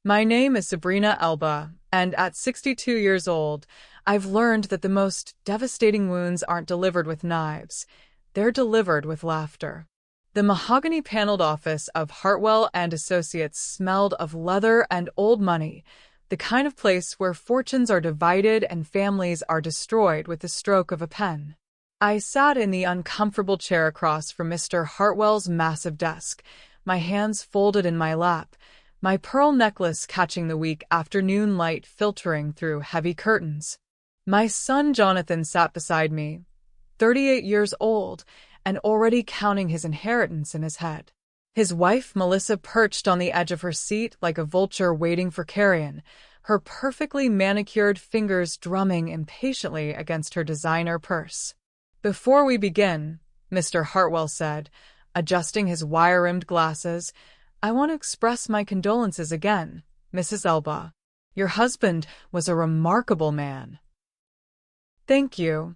My name is Sabrina Elba, and at 62 years old, I've learned that the most devastating wounds aren't delivered with knives. They're delivered with laughter. The mahogany-paneled office of Hartwell and Associates smelled of leather and old money, the kind of place where fortunes are divided and families are destroyed with the stroke of a pen. I sat in the uncomfortable chair across from Mr. Hartwell's massive desk, my hands folded in my lap, my pearl necklace catching the weak afternoon light filtering through heavy curtains. My son Jonathan sat beside me, 38 years old, and already counting his inheritance in his head. His wife Melissa perched on the edge of her seat like a vulture waiting for carrion, her perfectly manicured fingers drumming impatiently against her designer purse. "Before we begin," Mr. Hartwell said, adjusting his wire-rimmed glasses, "I want to express my condolences again, Mrs. Elba. Your husband was a remarkable man." "Thank you,"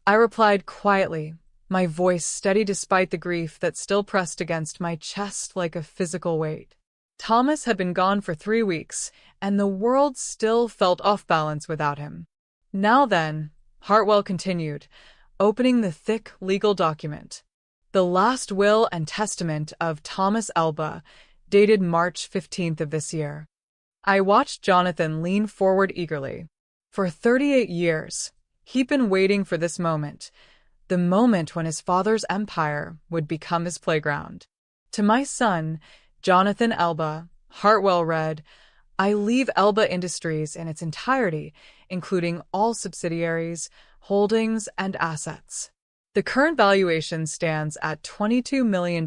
I replied quietly, my voice steady despite the grief that still pressed against my chest like a physical weight. Thomas had been gone for 3 weeks, and the world still felt off balance without him. "Now then," Hartwell continued, opening the thick legal document. "The last will and testament of Thomas Elba, dated March 15th of this year." I watched Jonathan lean forward eagerly. For 38 years, he'd been waiting for this moment, the moment when his father's empire would become his playground. To my son, Jonathan Elba, Hartwell read, "I leave Elba Industries in its entirety, including all subsidiaries, holdings, and assets. The current valuation stands at $22 million.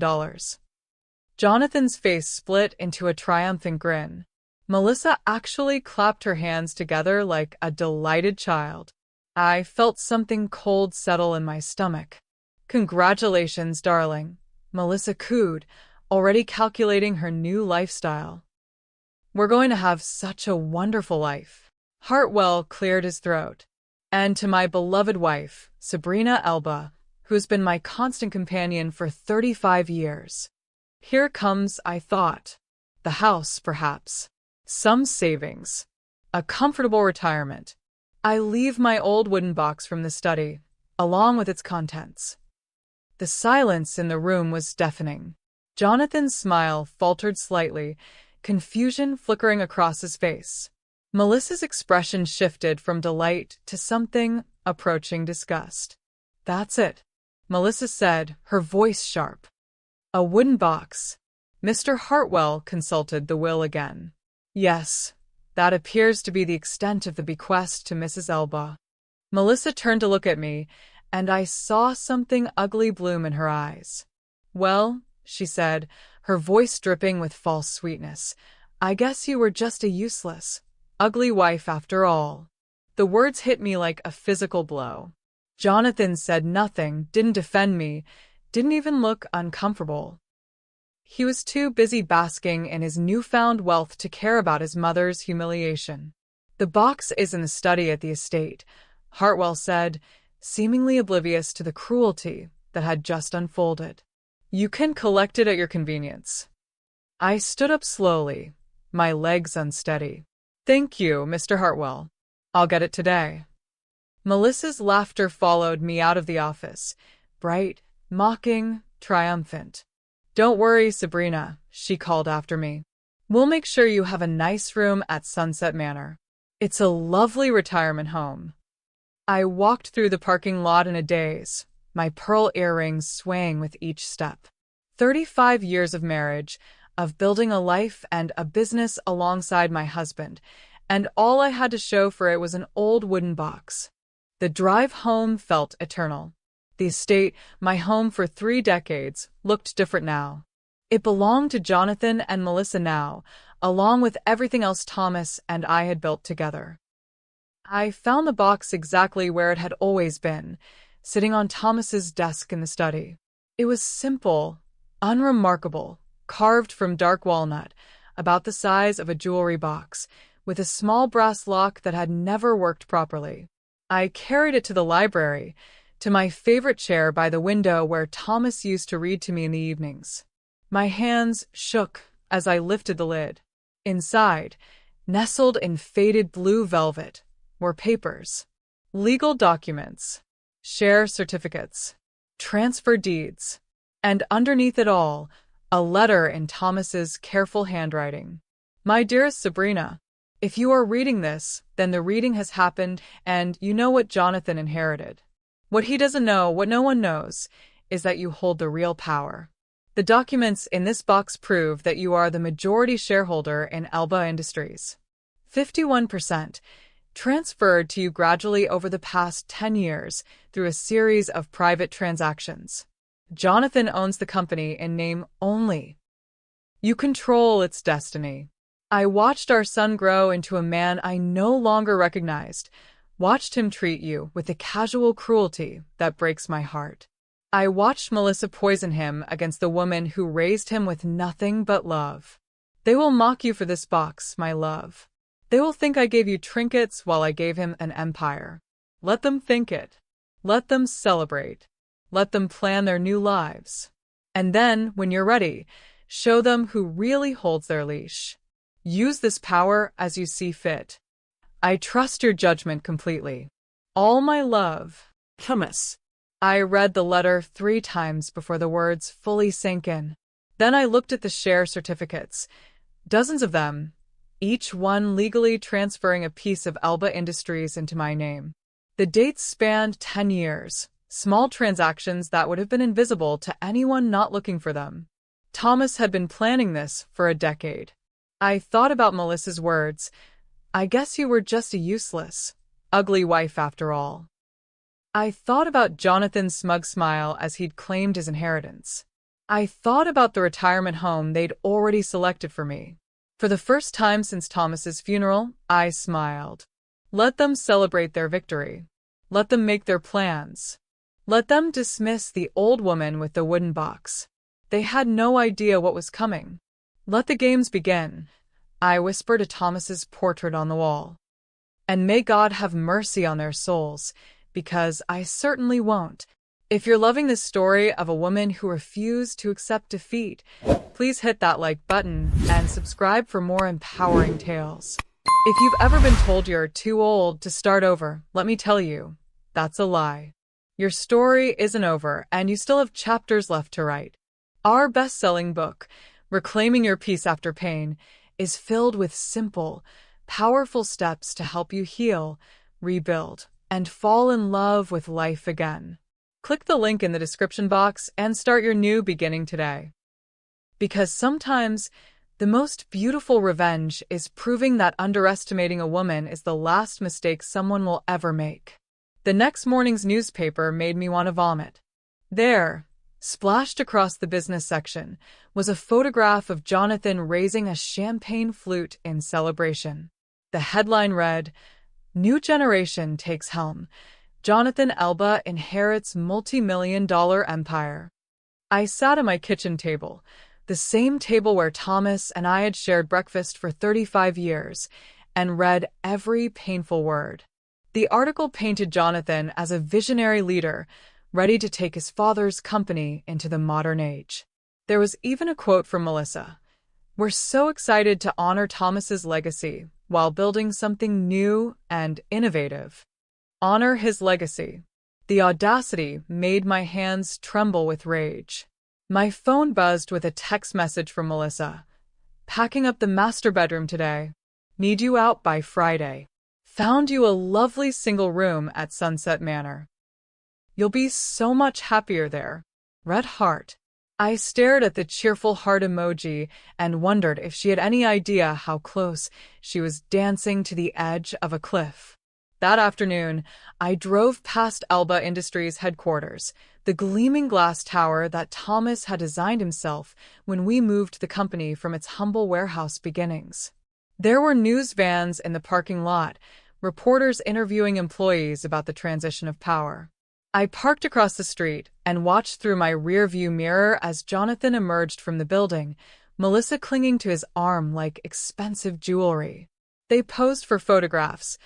Jonathan's face split into a triumphant grin. Melissa actually clapped her hands together like a delighted child. I felt something cold settle in my stomach. "Congratulations, darling," Melissa cooed, already calculating her new lifestyle. "We're going to have such a wonderful life." Hartwell cleared his throat. "And to my beloved wife, Sabrina Elba, who's been my constant companion for 35 years. Here comes, I thought. The house, perhaps. Some savings. A comfortable retirement. I leave my old wooden box from the study, along with its contents." The silence in the room was deafening. Jonathan's smile faltered slightly, confusion flickering across his face. Melissa's expression shifted from delight to something approaching disgust. "That's it," Melissa said, her voice sharp. "A wooden box." Mr. Hartwell consulted the will again. "Yes, that appears to be the extent of the bequest to Mrs. Elba." Melissa turned to look at me, and I saw something ugly bloom in her eyes. "Well," she said, her voice dripping with false sweetness, "I guess you were just a useless, ugly wife after all." The words hit me like a physical blow. Jonathan said nothing, didn't defend me, didn't even look uncomfortable. He was too busy basking in his newfound wealth to care about his mother's humiliation. "The box is in the study at the estate," Hartwell said, seemingly oblivious to the cruelty that had just unfolded. "You can collect it at your convenience." I stood up slowly, my legs unsteady. "Thank you, Mr. Hartwell. I'll get it today." Melissa's laughter followed me out of the office, bright, mocking, triumphant. "Don't worry, Sabrina," she called after me. "We'll make sure you have a nice room at Sunset Manor. It's a lovely retirement home." I walked through the parking lot in a daze, my pearl earrings swaying with each step. 35 years of marriage, of building a life and a business alongside my husband, and all I had to show for it was an old wooden box. The drive home felt eternal. The estate, my home for 3 decades, looked different now. It belonged to Jonathan and Melissa now, along with everything else Thomas and I had built together. I found the box exactly where it had always been, sitting on Thomas's desk in the study. It was simple, unremarkable, carved from dark walnut, about the size of a jewelry box, with a small brass lock that had never worked properly. I carried it to the library, to my favorite chair by the window where Thomas used to read to me in the evenings. My hands shook as I lifted the lid. Inside, nestled in faded blue velvet, were papers, legal documents, share certificates, transfer deeds, and underneath it all, a letter in Thomas's careful handwriting. My dearest Sabrina, if you are reading this, then the reading has happened and you know what Jonathan inherited. What he doesn't know, what no one knows, is that you hold the real power. The documents in this box prove that you are the majority shareholder in Elba Industries. 51%, transferred to you gradually over the past 10 years through a series of private transactions. Jonathan owns the company in name only. You control its destiny. I watched our son grow into a man I no longer recognized, watched him treat you with a casual cruelty that breaks my heart. I watched Melissa poison him against the woman who raised him with nothing but love. They will mock you for this box, my love. They will think I gave you trinkets while I gave him an empire. Let them think it. Let them celebrate. Let them plan their new lives. And then, when you're ready, show them who really holds their leash. Use this power as you see fit. I trust your judgment completely. All my love, Thomas. I read the letter 3 times before the words fully sank in. Then I looked at the share certificates, dozens of them, each one legally transferring a piece of Elba Industries into my name. The dates spanned 10 years, small transactions that would have been invisible to anyone not looking for them. Thomas had been planning this for a decade. I thought about Melissa's words. I guess you were just a useless, ugly wife after all. I thought about Jonathan's smug smile as he'd claimed his inheritance. I thought about the retirement home they'd already selected for me. For the first time since Thomas's funeral, I smiled. Let them celebrate their victory. Let them make their plans. Let them dismiss the old woman with the wooden box. They had no idea what was coming. Let the games begin, I whispered to Thomas's portrait on the wall. And may God have mercy on their souls, because I certainly won't. If you're loving this story of a woman who refused to accept defeat, please hit that like button and subscribe for more empowering tales. If you've ever been told you're too old to start over, let me tell you, that's a lie. Your story isn't over, and you still have chapters left to write. Our best-selling book, Reclaiming Your Peace After Pain, is filled with simple, powerful steps to help you heal, rebuild, and fall in love with life again. Click the link in the description box and start your new beginning today. Because sometimes, the most beautiful revenge is proving that underestimating a woman is the last mistake someone will ever make. The next morning's newspaper made me want to vomit. There, splashed across the business section, was a photograph of Jonathan raising a champagne flute in celebration. The headline read, "New Generation Takes Helm. Jonathan Elba inherits multi-million-dollar empire." I sat at my kitchen table, the same table where Thomas and I had shared breakfast for 35 years, and read every painful word. The article painted Jonathan as a visionary leader, ready to take his father's company into the modern age. There was even a quote from Melissa. "We're so excited to honor Thomas's legacy while building something new and innovative." Honor his legacy. The audacity made my hands tremble with rage. My phone buzzed with a text message from Melissa. "Packing up the master bedroom today. Need you out by Friday. Found you a lovely single room at Sunset Manor. You'll be so much happier there. Red heart." I stared at the cheerful heart emoji and wondered if she had any idea how close she was dancing to the edge of a cliff. That afternoon, I drove past Elba Industries headquarters, the gleaming glass tower that Thomas had designed himself when we moved the company from its humble warehouse beginnings. There were news vans in the parking lot, reporters interviewing employees about the transition of power. I parked across the street and watched through my rear-view mirror as Jonathan emerged from the building, Melissa clinging to his arm like expensive jewelry. They posed for photographs,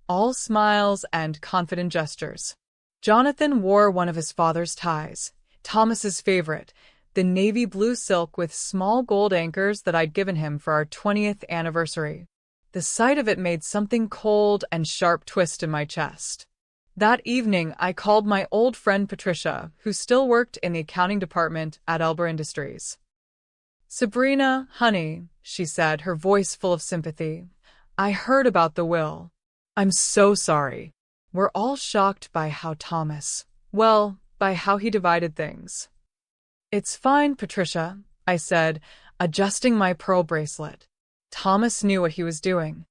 all smiles and confident gestures. Jonathan wore one of his father's ties, Thomas's favorite, the navy blue silk with small gold anchors that I'd given him for our 20th anniversary. The sight of it made something cold and sharp twist in my chest. That evening, I called my old friend Patricia, who still worked in the accounting department at Elba Industries. "Sabrina, honey," she said, her voice full of sympathy, "I heard about the will. I'm so sorry. We're all shocked by how by how he divided things." "It's fine, Patricia," I said, adjusting my pearl bracelet. Thomas knew what he was doing.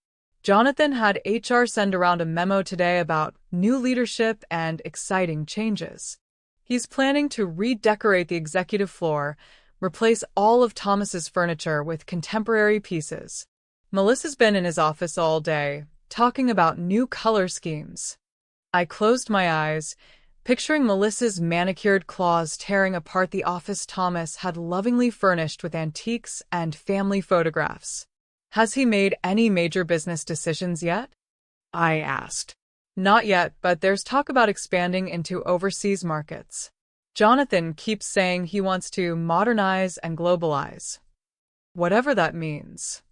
Jonathan had HR send around a memo today about new leadership and exciting changes. He's planning to redecorate the executive floor, replace all of Thomas's furniture with contemporary pieces. Melissa's been in his office all day, talking about new color schemes. I closed my eyes, picturing Melissa's manicured claws tearing apart the office Thomas had lovingly furnished with antiques and family photographs. "Has he made any major business decisions yet?" I asked. "Not yet, but there's talk about expanding into overseas markets. Jonathan keeps saying he wants to modernize and globalize. Whatever that means."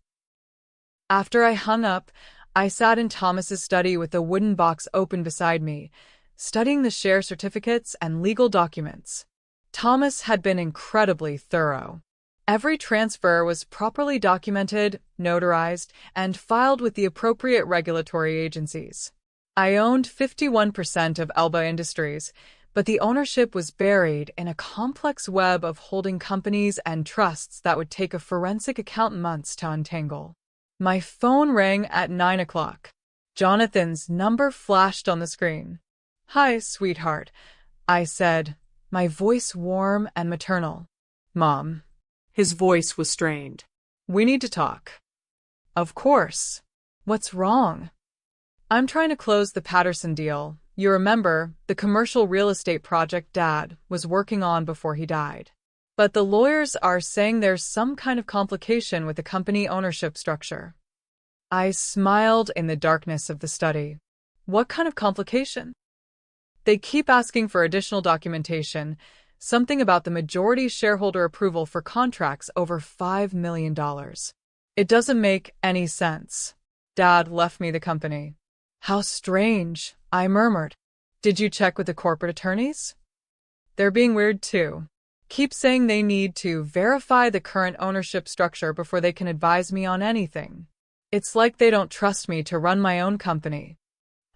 After I hung up, I sat in Thomas's study with the wooden box open beside me, studying the share certificates and legal documents. Thomas had been incredibly thorough. Every transfer was properly documented, notarized, and filed with the appropriate regulatory agencies. I owned 51% of Elba Industries, but the ownership was buried in a complex web of holding companies and trusts that would take a forensic accountant months to untangle. My phone rang at 9 o'clock. Jonathan's number flashed on the screen. "Hi, sweetheart," I said, my voice warm and maternal. "Mom." His voice was strained. "We need to talk." "Of course. What's wrong?" "I'm trying to close the Patterson deal. You remember, the commercial real estate project Dad was working on before he died. But the lawyers are saying there's some kind of complication with the company ownership structure." I smiled in the darkness of the study. "What kind of complication?" "They keep asking for additional documentation, something about the majority shareholder approval for contracts over $5 million. It doesn't make any sense. Dad left me the company." "How strange," I murmured. "Did you check with the corporate attorneys?" "They're being weird too. Keep saying they need to verify the current ownership structure before they can advise me on anything. It's like they don't trust me to run my own company."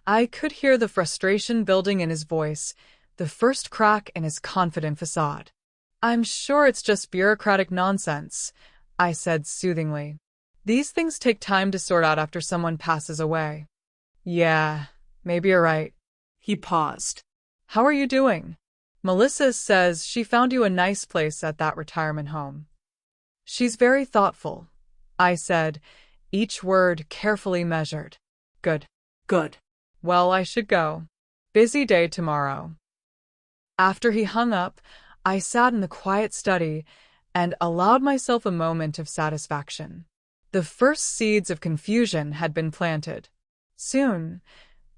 I could hear the frustration building in his voice, the first crack in his confident facade. "I'm sure it's just bureaucratic nonsense," I said soothingly. "These things take time to sort out after someone passes away." "Yeah, maybe you're right." He paused. "How are you doing? Melissa says she found you a nice place at that retirement home." "She's very thoughtful," I said, each word carefully measured. Good. Well, I should go. Busy day tomorrow." After he hung up, I sat in the quiet study and allowed myself a moment of satisfaction. The first seeds of confusion had been planted. Soon,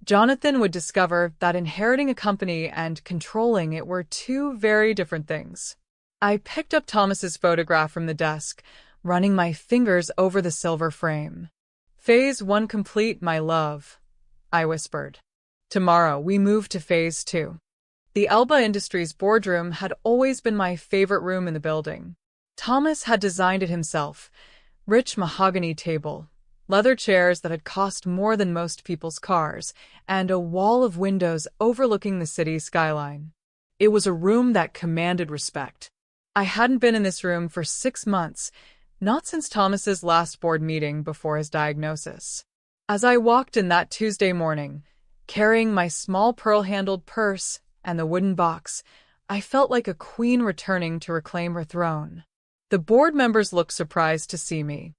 Jonathan would discover that inheriting a company and controlling it were two very different things. I picked up Thomas's photograph from the desk, running my fingers over the silver frame. "Phase 1 complete, my love," I whispered. "Tomorrow we move to Phase 2. The Elba Industries boardroom had always been my favorite room in the building. Thomas had designed it himself. Rich mahogany table, leather chairs that had cost more than most people's cars, and a wall of windows overlooking the city skyline. It was a room that commanded respect. I hadn't been in this room for 6 months, not since Thomas's last board meeting before his diagnosis. As I walked in that Tuesday morning, carrying my small pearl-handled purse and the wooden box, I felt like a queen returning to reclaim her throne. The board members looked surprised to see me.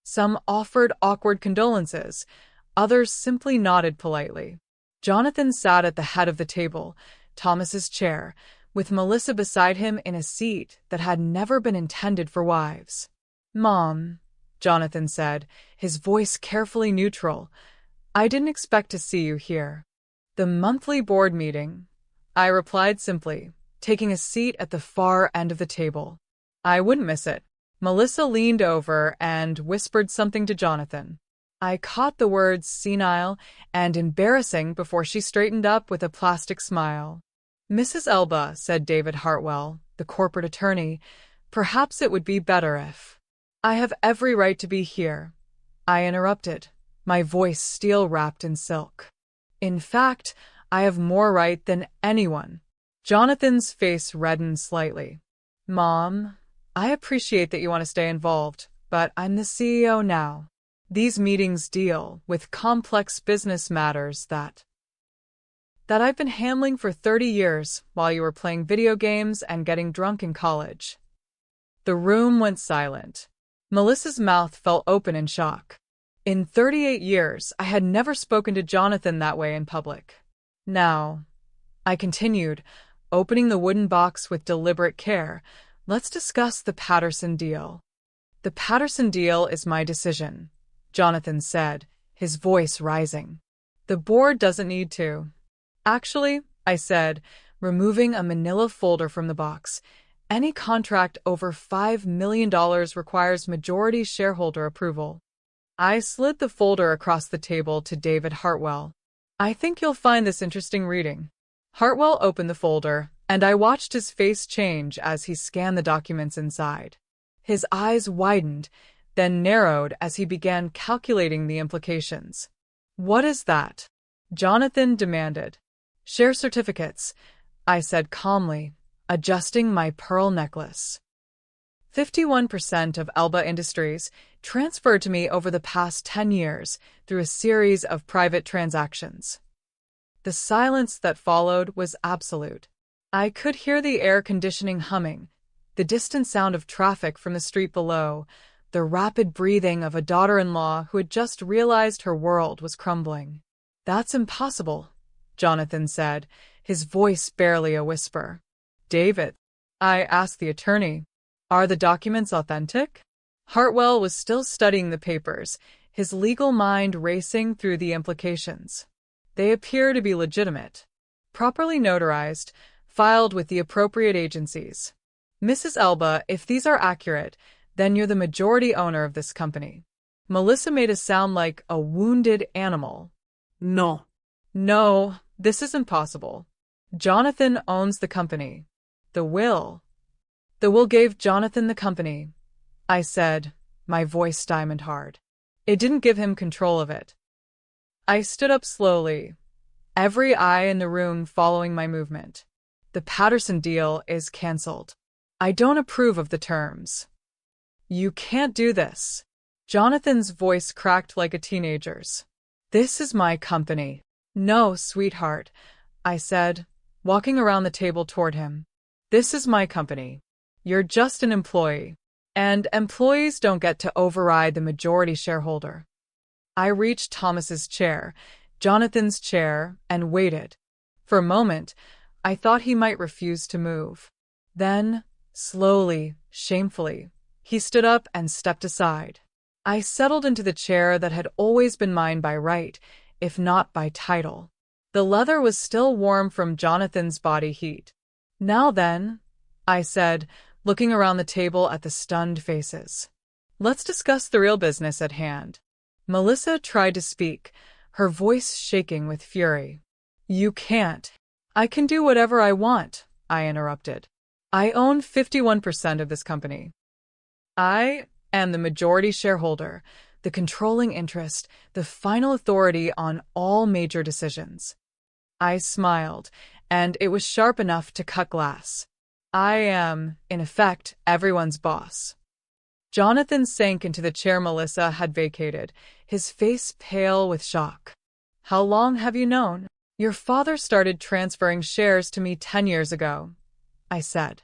Some offered awkward condolences, others simply nodded politely. Jonathan sat at the head of the table, Thomas's chair, with Melissa beside him in a seat that had never been intended for wives. "Mom," Jonathan said, his voice carefully neutral, "I didn't expect to see you here." "The monthly board meeting," I replied simply, taking a seat at the far end of the table. I wouldn't miss it. Melissa leaned over and whispered something to Jonathan. I caught the words senile and embarrassing before she straightened up with a plastic smile. "Mrs. Elba," said David Hartwell, the corporate attorney, "perhaps it would be better if—" "I have every right to be here," I interrupted, my voice steel-wrapped in silk. "In fact, I have more right than anyone." Jonathan's face reddened slightly. "Mom, I appreciate that you want to stay involved, but I'm the CEO now. These meetings deal with complex business matters that I've been handling for 30 years while you were playing video games and getting drunk in college." The room went silent. Melissa's mouth fell open in shock. In 38 years, I had never spoken to Jonathan that way in public. "Now," I continued, opening the wooden box with deliberate care, "let's discuss the Patterson deal." "The Patterson deal is my decision," Jonathan said, his voice rising. "The board doesn't need to." "Actually," I said, removing a manila folder from the box, "any contract over $5 million requires majority shareholder approval." I slid the folder across the table to David Hartwell. "I think you'll find this interesting reading." Hartwell opened the folder, and I watched his face change as he scanned the documents inside. His eyes widened, then narrowed as he began calculating the implications. "What is that?" Jonathan demanded. "Share certificates," I said calmly, adjusting my pearl necklace. 51% of Elba Industries transferred to me over the past 10 years through a series of private transactions. The silence that followed was absolute. I could hear the air conditioning humming, the distant sound of traffic from the street below, the rapid breathing of a daughter-in-law who had just realized her world was crumbling. "That's impossible," Jonathan said, his voice barely a whisper. "David," I asked the attorney, "are the documents authentic?" Hartwell was still studying the papers, his legal mind racing through the implications. "They appear to be legitimate. Properly notarized, filed with the appropriate agencies." "Mrs. Elba, if these are accurate, then you're the majority owner of this company." Melissa made a sound like a wounded animal. No. "No, this isn't possible. Jonathan owns the company. The will gave Jonathan the company," I said, my voice diamond hard. "It didn't give him control of it." I stood up slowly, every eye in the room following my movement. "The Patterson deal is cancelled. I don't approve of the terms." "You can't do this." Jonathan's voice cracked like a teenager's. "This is my company." "No, sweetheart," I said, walking around the table toward him. "This is my company. You're just an employee, and employees don't get to override the majority shareholder." I reached Thomas's chair, Jonathan's chair, and waited. For a moment, I thought he might refuse to move. Then, slowly, shamefully, he stood up and stepped aside. I settled into the chair that had always been mine by right, if not by title. The leather was still warm from Jonathan's body heat. "Now then," I said, looking around the table at the stunned faces. "Let's discuss the real business at hand." Melissa tried to speak, her voice shaking with fury. "You can't." "I can do whatever I want," I interrupted. "I own 51% of this company. I am the majority shareholder, the controlling interest, the final authority on all major decisions." I smiled, and it was sharp enough to cut glass. "I am, in effect, everyone's boss." Jonathan sank into the chair Melissa had vacated, his face pale with shock. "How long have you known?" "Your father started transferring shares to me 10 years ago," I said.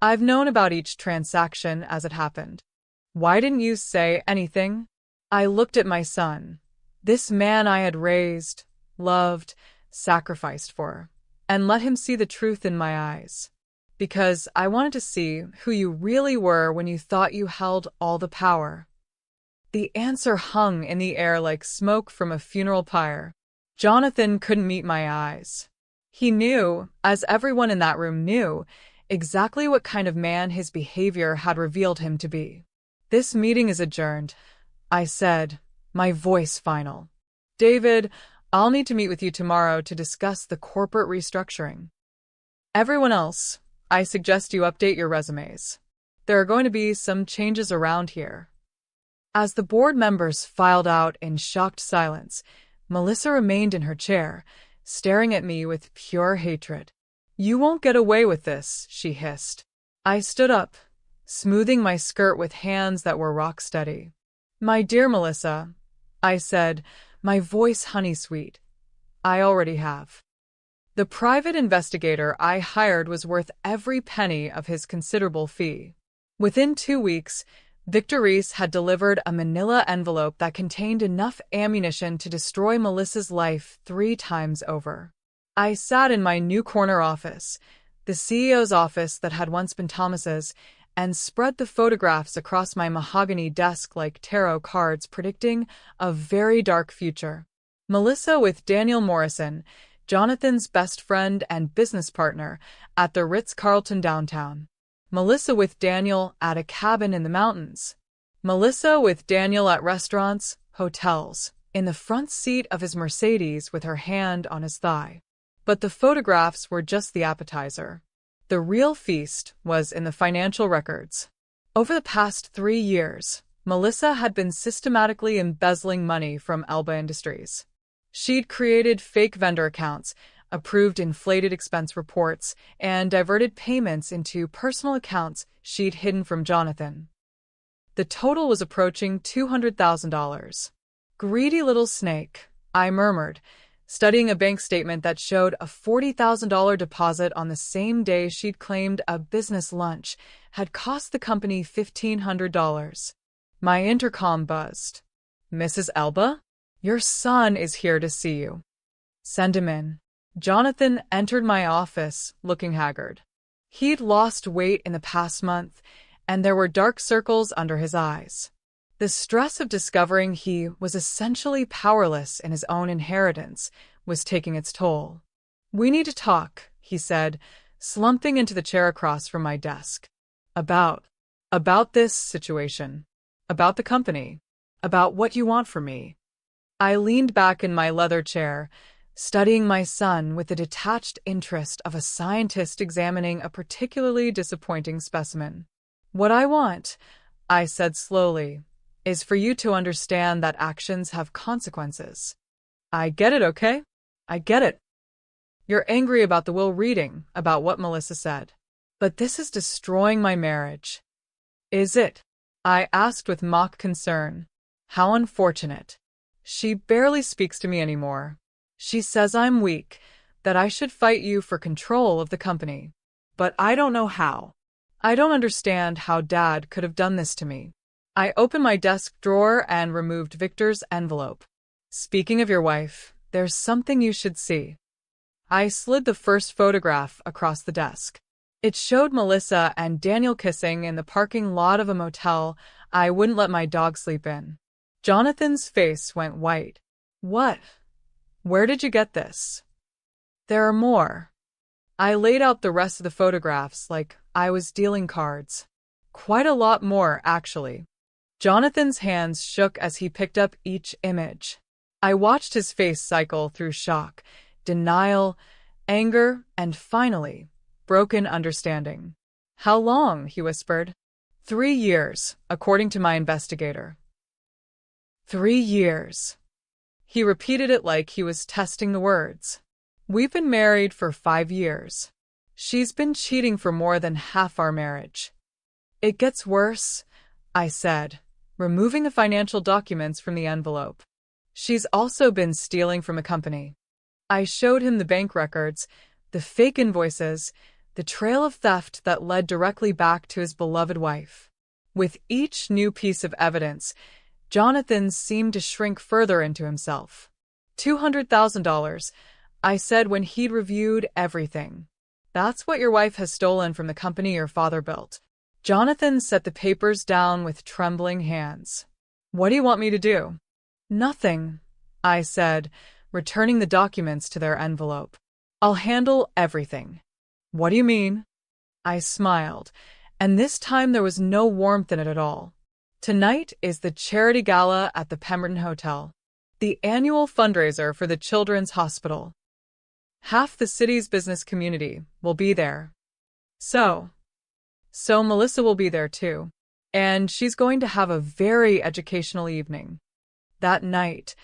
"I've known about each transaction as it happened." "Why didn't you say anything?" I looked at my son, this man I had raised, loved, sacrificed for, and let him see the truth in my eyes. "Because I wanted to see who you really were when you thought you held all the power." The answer hung in the air like smoke from a funeral pyre. Jonathan couldn't meet my eyes. He knew, as everyone in that room knew, exactly what kind of man his behavior had revealed him to be. "This meeting is adjourned," I said, my voice final. "David, I'll need to meet with you tomorrow to discuss the corporate restructuring. Everyone else, I suggest you update your resumes. There are going to be some changes around here." As the board members filed out in shocked silence, Melissa remained in her chair, staring at me with pure hatred. "You won't get away with this," she hissed. I stood up, smoothing my skirt with hands that were rock steady. "My dear Melissa," I said, my voice honey-sweet, "I already have." The private investigator I hired was worth every penny of his considerable fee. Within 2 weeks, Victor Reese had delivered a manila envelope that contained enough ammunition to destroy Melissa's life 3 times over. I sat in my new corner office, the CEO's office that had once been Thomas's, and spread the photographs across my mahogany desk like tarot cards predicting a very dark future. Melissa with Daniel Morrison, Jonathan's best friend and business partner, at the Ritz-Carlton downtown. Melissa with Daniel at a cabin in the mountains. Melissa with Daniel at restaurants, hotels, in the front seat of his Mercedes with her hand on his thigh. But the photographs were just the appetizer. The real feast was in the financial records. Over the past 3 years, Melissa had been systematically embezzling money from Elba Industries. She'd created fake vendor accounts, approved inflated expense reports, and diverted payments into personal accounts she'd hidden from Jonathan. The total was approaching $200,000. "Greedy little snake," I murmured, studying a bank statement that showed a $40,000 deposit on the same day she'd claimed a business lunch had cost the company $1,500. My intercom buzzed. "Mrs. Elba? Your son is here to see you. Send him in." Jonathan entered my office, looking haggard. He'd lost weight in the past month, and there were dark circles under his eyes. The stress of discovering he was essentially powerless in his own inheritance was taking its toll. "We need to talk," he said, slumping into the chair across from my desk. About this situation. About the company. About what you want from me." I leaned back in my leather chair, studying my son with the detached interest of a scientist examining a particularly disappointing specimen. "What I want," I said slowly, "is for you to understand that actions have consequences. I get it, okay? I get it. You're angry about the will reading, about what Melissa said. But this is destroying my marriage." "Is it?" I asked with mock concern. "How unfortunate. She barely speaks to me anymore. She says I'm weak, that I should fight you for control of the company. But I don't know how. I don't understand how Dad could have done this to me." I opened my desk drawer and removed Victor's envelope. "Speaking of your wife, there's something you should see." I slid the first photograph across the desk. It showed Melissa and Daniel kissing in the parking lot of a motel I wouldn't let my dog sleep in. Jonathan's face went white. "What? Where did you get this?" "There are more." I laid out the rest of the photographs like I was dealing cards. "Quite a lot more, actually." Jonathan's hands shook as he picked up each image. I watched his face cycle through shock, denial, anger, and finally, broken understanding. "How long?" he whispered. 3 years, according to my investigator." 3 years. He repeated it like he was testing the words. "We've been married for 5 years. She's been cheating for more than half our marriage." "It gets worse," I said, removing the financial documents from the envelope. "She's also been stealing from a company." I showed him the bank records, the fake invoices, the trail of theft that led directly back to his beloved wife. With each new piece of evidence, Jonathan seemed to shrink further into himself. $200,000, I said when he'd reviewed everything. "That's what your wife has stolen from the company your father built." Jonathan set the papers down with trembling hands. "What do you want me to do?" "Nothing," I said, returning the documents to their envelope. I'll handle everything. What do you mean? I smiled, and this time there was no warmth in it at all. Tonight is the charity gala at the Pemberton Hotel, the annual fundraiser for the Children's Hospital. Half the city's business community will be there. So Melissa will be there too, and she's going to have a very educational evening. That night,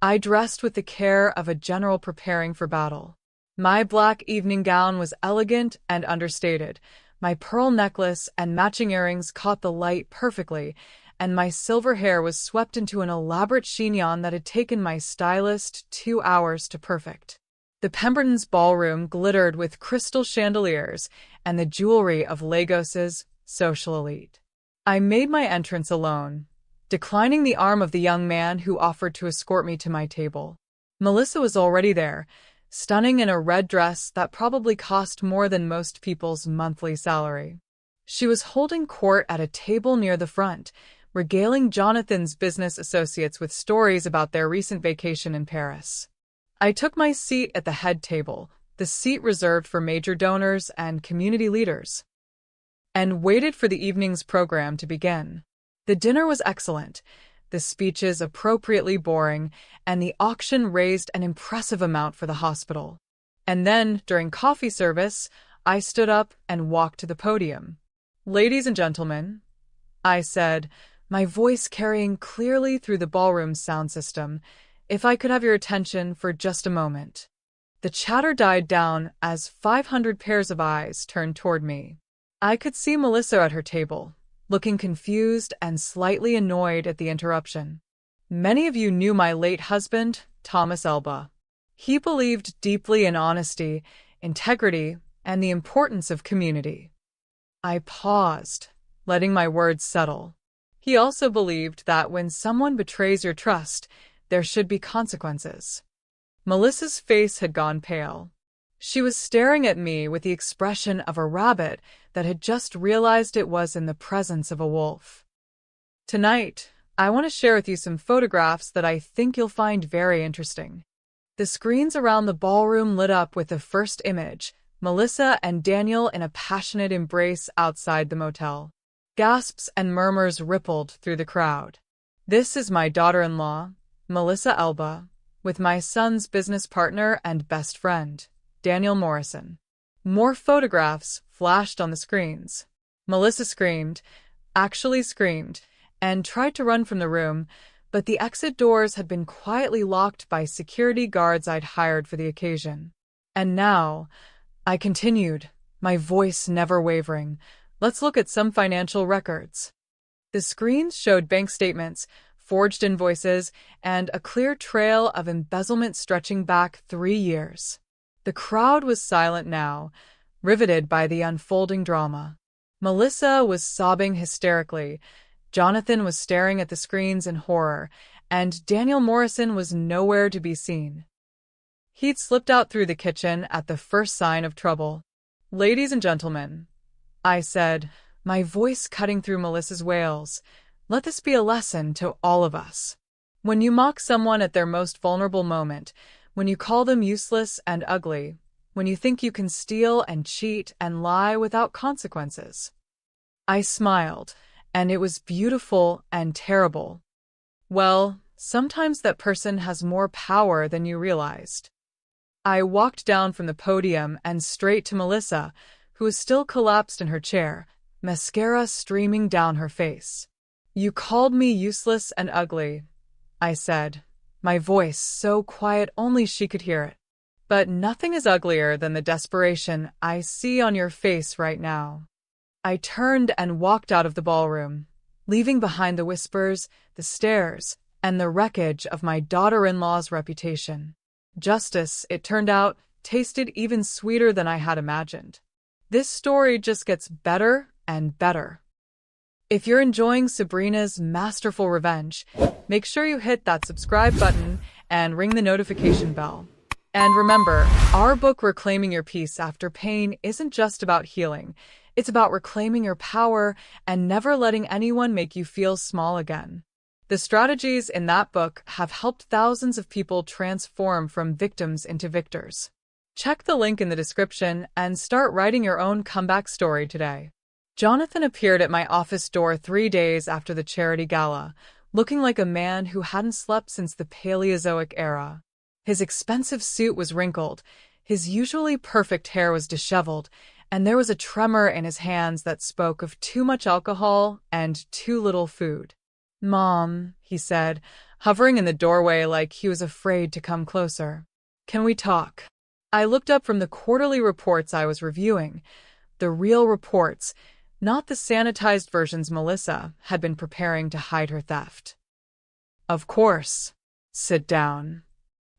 I dressed with the care of a general preparing for battle. My black evening gown was elegant and understated. My pearl necklace and matching earrings caught the light perfectly, and my silver hair was swept into an elaborate chignon that had taken my stylist 2 hours to perfect. The Pemberton's ballroom glittered with crystal chandeliers and the jewelry of Lagos's social elite. I made my entrance alone, declining the arm of the young man who offered to escort me to my table. Melissa was already there, stunning in a red dress that probably cost more than most people's monthly salary. She was holding court at a table near the front, regaling Jonathan's business associates with stories about their recent vacation in Paris. I took my seat at the head table, the seat reserved for major donors and community leaders, and waited for the evening's program to begin. The dinner was excellent, the speeches appropriately boring, and the auction raised an impressive amount for the hospital. And then, during coffee service, I stood up and walked to the podium. "Ladies and gentlemen," I said, my voice carrying clearly through the ballroom's sound system, "if I could have your attention for just a moment." The chatter died down as 500 pairs of eyes turned toward me. I could see Melissa at her table, looking confused and slightly annoyed at the interruption. Many of you knew my late husband, Thomas Elba. He believed deeply in honesty, integrity, and the importance of community. I paused, letting my words settle. He also believed that when someone betrays your trust, there should be consequences. Melissa's face had gone pale. She was staring at me with the expression of a rabbit that had just realized it was in the presence of a wolf. "Tonight, I want to share with you some photographs that I think you'll find very interesting." The screens around the ballroom lit up with the first image, Melissa and Daniel in a passionate embrace outside the motel. Gasps and murmurs rippled through the crowd. "This is my daughter-in-law, Melissa Elba, with my son's business partner and best friend, Daniel Morrison." More photographs flashed on the screens. Melissa screamed, actually screamed, and tried to run from the room, but the exit doors had been quietly locked by security guards I'd hired for the occasion. "And now," I continued, my voice never wavering, "let's look at some financial records." The screens showed bank statements, forged invoices, and a clear trail of embezzlement stretching back 3 years. The crowd was silent now, riveted by the unfolding drama. Melissa was sobbing hysterically, Jonathan was staring at the screens in horror, and Daniel Morrison was nowhere to be seen. He'd slipped out through the kitchen at the first sign of trouble. "Ladies and gentlemen," I said, my voice cutting through Melissa's wails, "let this be a lesson to all of us. When you mock someone at their most vulnerable moment, when you call them useless and ugly, when you think you can steal and cheat and lie without consequences." I smiled, and it was beautiful and terrible. Well, sometimes that person has more power than you realized. I walked down from the podium and straight to Melissa, who was still collapsed in her chair, mascara streaming down her face. "You called me useless and ugly," I said, my voice so quiet only she could hear it. "But nothing is uglier than the desperation I see on your face right now." I turned and walked out of the ballroom, leaving behind the whispers, the stares, and the wreckage of my daughter-in-law's reputation. Justice, it turned out, tasted even sweeter than I had imagined. This story just gets better and better. If you're enjoying Sabrina's masterful revenge, make sure you hit that subscribe button and ring the notification bell. And remember, our book Reclaiming Your Peace After Pain isn't just about healing. It's about reclaiming your power and never letting anyone make you feel small again. The strategies in that book have helped thousands of people transform from victims into victors. Check the link in the description and start writing your own comeback story today. Jonathan appeared at my office door 3 days after the charity gala, looking like a man who hadn't slept since the Paleozoic era. His expensive suit was wrinkled, his usually perfect hair was disheveled, and there was a tremor in his hands that spoke of too much alcohol and too little food. "Mom," he said, hovering in the doorway like he was afraid to come closer. "Can we talk?" I looked up from the quarterly reports I was reviewing, the real reports, not the sanitized versions Melissa had been preparing to hide her theft. "Of course. Sit down."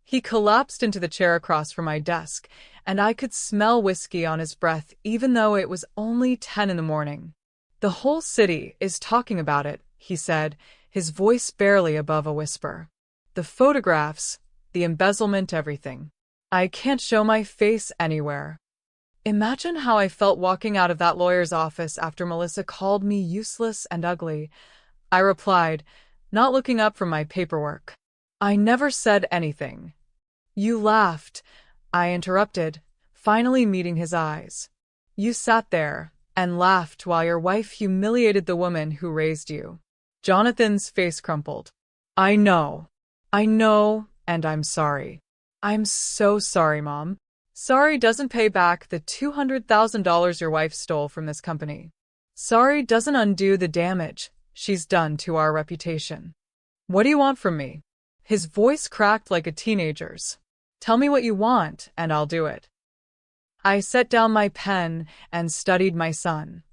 He collapsed into the chair across from my desk, and I could smell whiskey on his breath even though it was only 10 in the morning. "The whole city is talking about it," he said, his voice barely above a whisper. "The photographs, the embezzlement, everything. I can't show my face anywhere." Imagine how I felt walking out of that lawyer's office after Melissa called me useless and ugly. I replied, not looking up from my paperwork. "I never said anything." "You laughed," I interrupted, finally meeting his eyes. "You sat there and laughed while your wife humiliated the woman who raised you." Jonathan's face crumpled. I know, and I'm sorry." "I'm so sorry, Mom." "Sorry doesn't pay back the $200,000 your wife stole from this company. Sorry doesn't undo the damage she's done to our reputation. What do you want from me?" His voice cracked like a teenager's. "Tell me what you want, and I'll do it." I set down my pen and studied my son.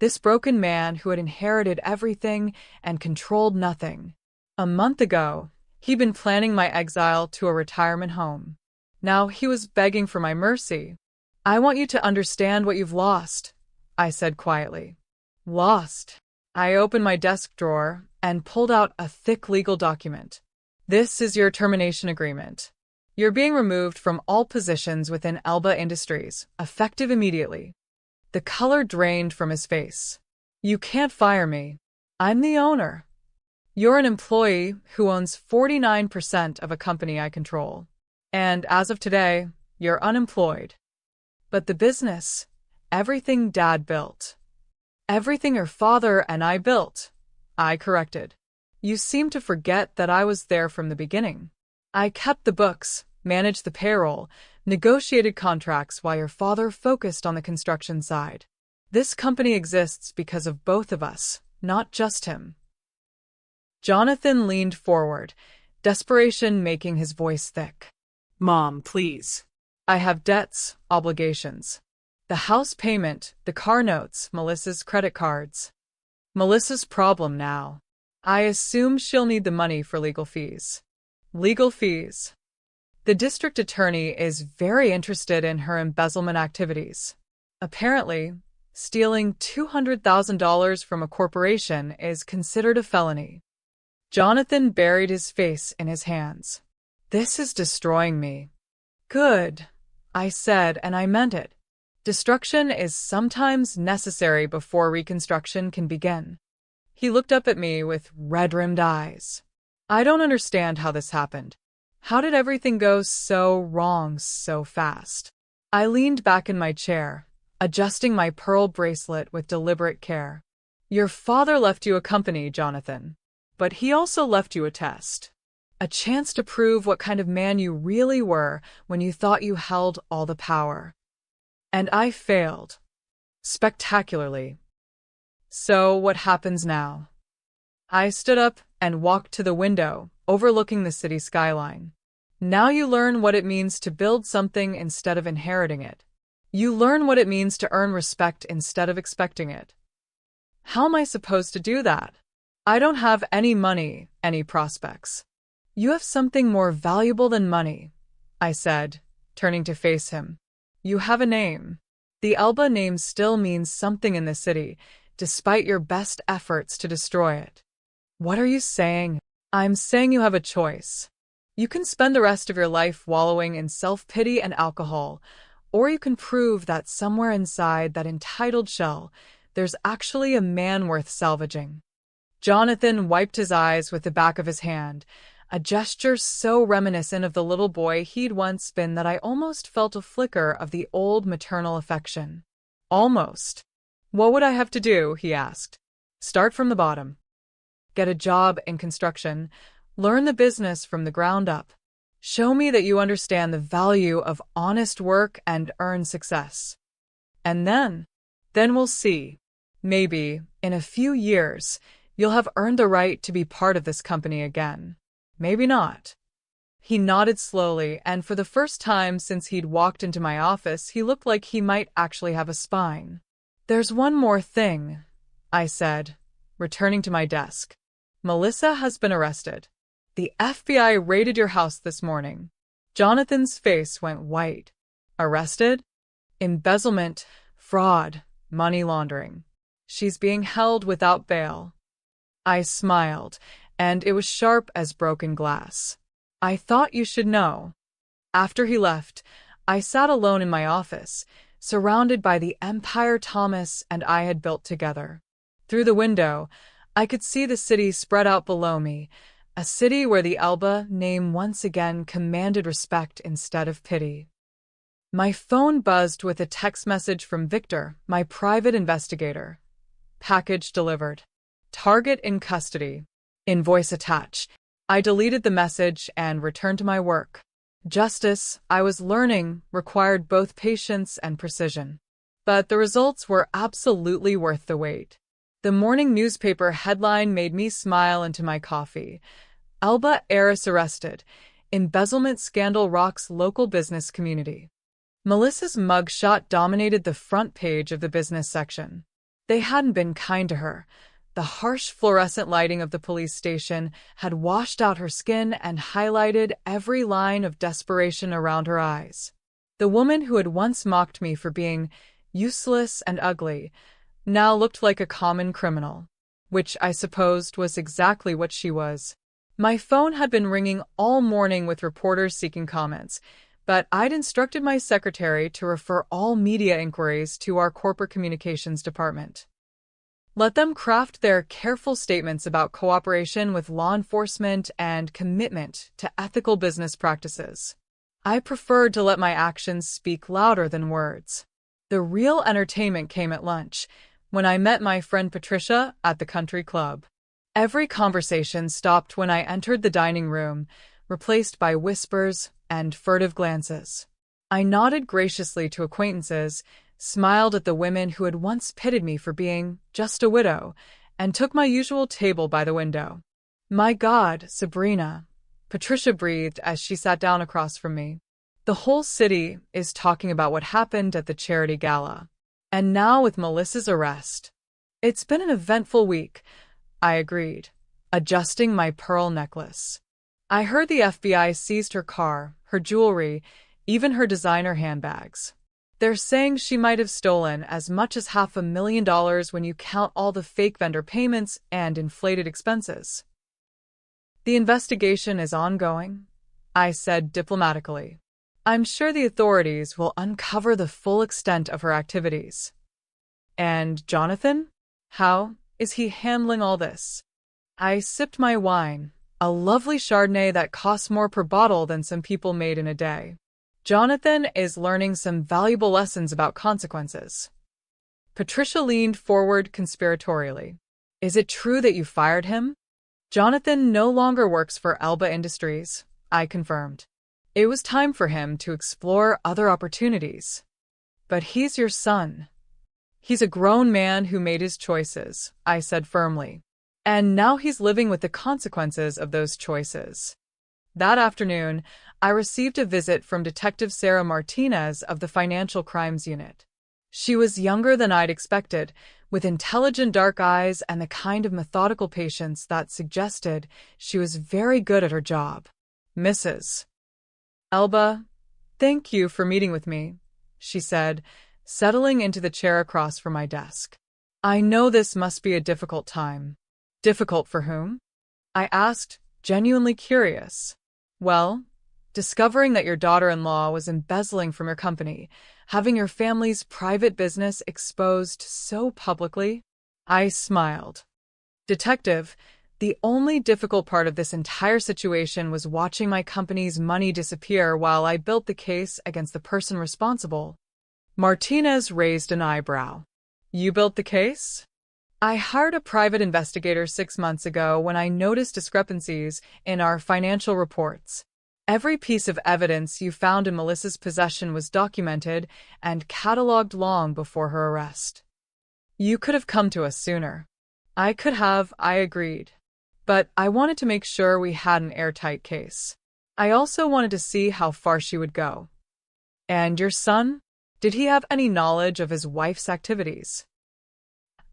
This broken man who had inherited everything and controlled nothing. A month ago, he'd been planning my exile to a retirement home. Now he was begging for my mercy. "I want you to understand what you've lost," I said quietly. "Lost?" I opened my desk drawer and pulled out a thick legal document. "This is your termination agreement. You're being removed from all positions within Elba Industries, effective immediately." The color drained from his face. "You can't fire me. I'm the owner. You're an employee who owns 49% of a company I control. And as of today, you're unemployed. But the business, everything Dad built. Everything your father and I built," I corrected. "You seem to forget that I was there from the beginning. I kept the books, managed the payroll, negotiated contracts while your father focused on the construction side. This company exists because of both of us, not just him." Jonathan leaned forward, desperation making his voice thick. "Mom, please. I have debts, obligations. The house payment, the car notes, Melissa's credit cards. Melissa's problem now. I assume she'll need the money for legal fees." "Legal fees?" "The district attorney is very interested in her embezzlement activities. Apparently, stealing $200,000 from a corporation is considered a felony." Jonathan buried his face in his hands. "This is destroying me." "Good," I said, and I meant it. Destruction is sometimes necessary before reconstruction can begin. He looked up at me with red-rimmed eyes. "I don't understand how this happened. How did everything go so wrong so fast?" I leaned back in my chair, adjusting my pearl bracelet with deliberate care. "Your father left you a company, Jonathan. But he also left you a test. A chance to prove what kind of man you really were when you thought you held all the power. And I failed. Spectacularly. So what happens now?" I stood up and walked to the window, overlooking the city skyline. "Now you learn what it means to build something instead of inheriting it. You learn what it means to earn respect instead of expecting it." "How am I supposed to do that? I don't have any money, any prospects." "You have something more valuable than money," I said, turning to face him. "You have a name. The Elba name still means something in the city, despite your best efforts to destroy it." "What are you saying?" "I'm saying you have a choice. You can spend the rest of your life wallowing in self-pity and alcohol, or you can prove that somewhere inside that entitled shell, there's actually a man worth salvaging." Jonathan wiped his eyes with the back of his hand, a gesture so reminiscent of the little boy he'd once been that I almost felt a flicker of the old maternal affection. Almost. What would I have to do, he asked. Start from the bottom. Get a job in construction. Learn the business from the ground up. Show me that you understand the value of honest work and earn success. And then we'll see. Maybe, in a few years, you'll have earned the right to be part of this company again. Maybe not. He nodded slowly, and for the first time since he'd walked into my office, he looked like he might actually have a spine. There's one more thing, I said, returning to my desk. Melissa has been arrested. The FBI raided your house this morning. Jonathan's face went white. Arrested? Embezzlement, fraud, money laundering. She's being held without bail. I smiled, and it was sharp as broken glass. I thought you should know. After he left, I sat alone in my office, surrounded by the empire Thomas and I had built together. Through the window, I could see the city spread out below me, a city where the Elba name once again commanded respect instead of pity. My phone buzzed with a text message from Victor, my private investigator. Package delivered. Target in custody. Invoice attached. I deleted the message and returned to my work. Justice, I was learning, required both patience and precision. But the results were absolutely worth the wait. The morning newspaper headline made me smile into my coffee. Elba heiress arrested. Embezzlement scandal rocks local business community. Melissa's mugshot dominated the front page of the business section. They hadn't been kind to her. The harsh fluorescent lighting of the police station had washed out her skin and highlighted every line of desperation around her eyes. The woman who had once mocked me for being useless and ugly now looked like a common criminal, which I supposed was exactly what she was. My phone had been ringing all morning with reporters seeking comments, but I'd instructed my secretary to refer all media inquiries to our corporate communications department. Let them craft their careful statements about cooperation with law enforcement and commitment to ethical business practices. I preferred to let my actions speak louder than words. The real entertainment came at lunch, when I met my friend Patricia at the country club. Every conversation stopped when I entered the dining room, replaced by whispers and furtive glances. I nodded graciously to acquaintances, smiled at the women who had once pitied me for being just a widow, and took my usual table by the window. My God, Sabrina, Patricia breathed as she sat down across from me. The whole city is talking about what happened at the charity gala. And now with Melissa's arrest. It's been an eventful week, I agreed, adjusting my pearl necklace. I heard the FBI seized her car, her jewelry, even her designer handbags. They're saying she might have stolen as much as $500,000 when you count all the fake vendor payments and inflated expenses. The investigation is ongoing, I said diplomatically. I'm sure the authorities will uncover the full extent of her activities. And Jonathan? How is he handling all this? I sipped my wine, a lovely Chardonnay that costs more per bottle than some people made in a day. Jonathan is learning some valuable lessons about consequences. Patricia leaned forward conspiratorially. Is it true that you fired him? Jonathan no longer works for Elba Industries, I confirmed. It was time for him to explore other opportunities. But he's your son. He's a grown man who made his choices, I said firmly. And now he's living with the consequences of those choices. That afternoon, I received a visit from Detective Sarah Martinez of the Financial Crimes Unit. She was younger than I'd expected, with intelligent dark eyes and the kind of methodical patience that suggested she was very good at her job. Mrs. Elba, thank you for meeting with me, she said, settling into the chair across from my desk. I know this must be a difficult time. Difficult for whom? I asked, genuinely curious. Well, discovering that your daughter-in-law was embezzling from your company, having your family's private business exposed so publicly. I smiled. Detective, The only difficult part of this entire situation was watching my company's money disappear while I built the case against the person responsible. Martinez raised an eyebrow. You built the case? I hired a private investigator 6 months ago when I noticed discrepancies in our financial reports. Every piece of evidence you found in Melissa's possession was documented and cataloged long before her arrest. You could have come to us sooner. I agreed. But I wanted to make sure we had an airtight case. I also wanted to see how far she would go. And your son? Did he have any knowledge of his wife's activities?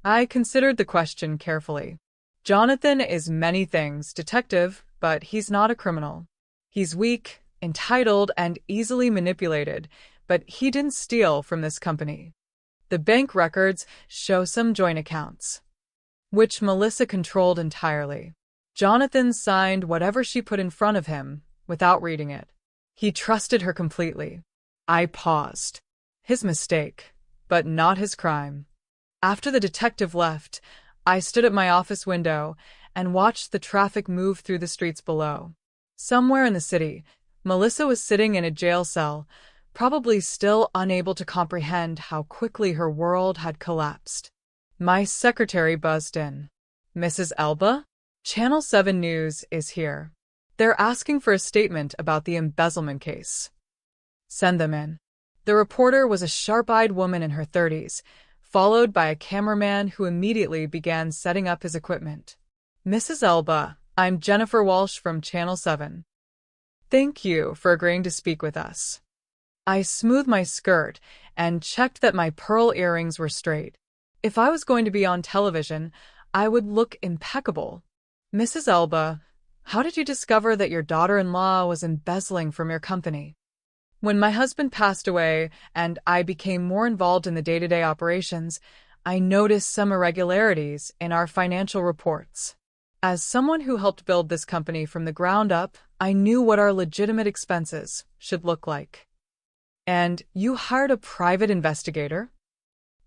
I considered the question carefully. Jonathan is many things, detective, but he's not a criminal. He's weak, entitled, and easily manipulated, but he didn't steal from this company. The bank records show some joint accounts, which Melissa controlled entirely. Jonathan signed whatever she put in front of him without reading it. He trusted her completely. I paused. His mistake, but not his crime. After the detective left, I stood at my office window and watched the traffic move through the streets below. Somewhere in the city, Melissa was sitting in a jail cell, probably still unable to comprehend how quickly her world had collapsed. My secretary buzzed in. Mrs. Elba? Channel 7 News is here. They're asking for a statement about the embezzlement case. Send them in. The reporter was a sharp-eyed woman in her 30s, followed by a cameraman who immediately began setting up his equipment. Mrs. Elba, I'm Jennifer Walsh from Channel 7. Thank you for agreeing to speak with us. I smoothed my skirt and checked that my pearl earrings were straight. If I was going to be on television, I would look impeccable. Mrs. Elba, how did you discover that your daughter-in-law was embezzling from your company? When my husband passed away and I became more involved in the day-to-day operations, I noticed some irregularities in our financial reports. As someone who helped build this company from the ground up, I knew what our legitimate expenses should look like. And you hired a private investigator?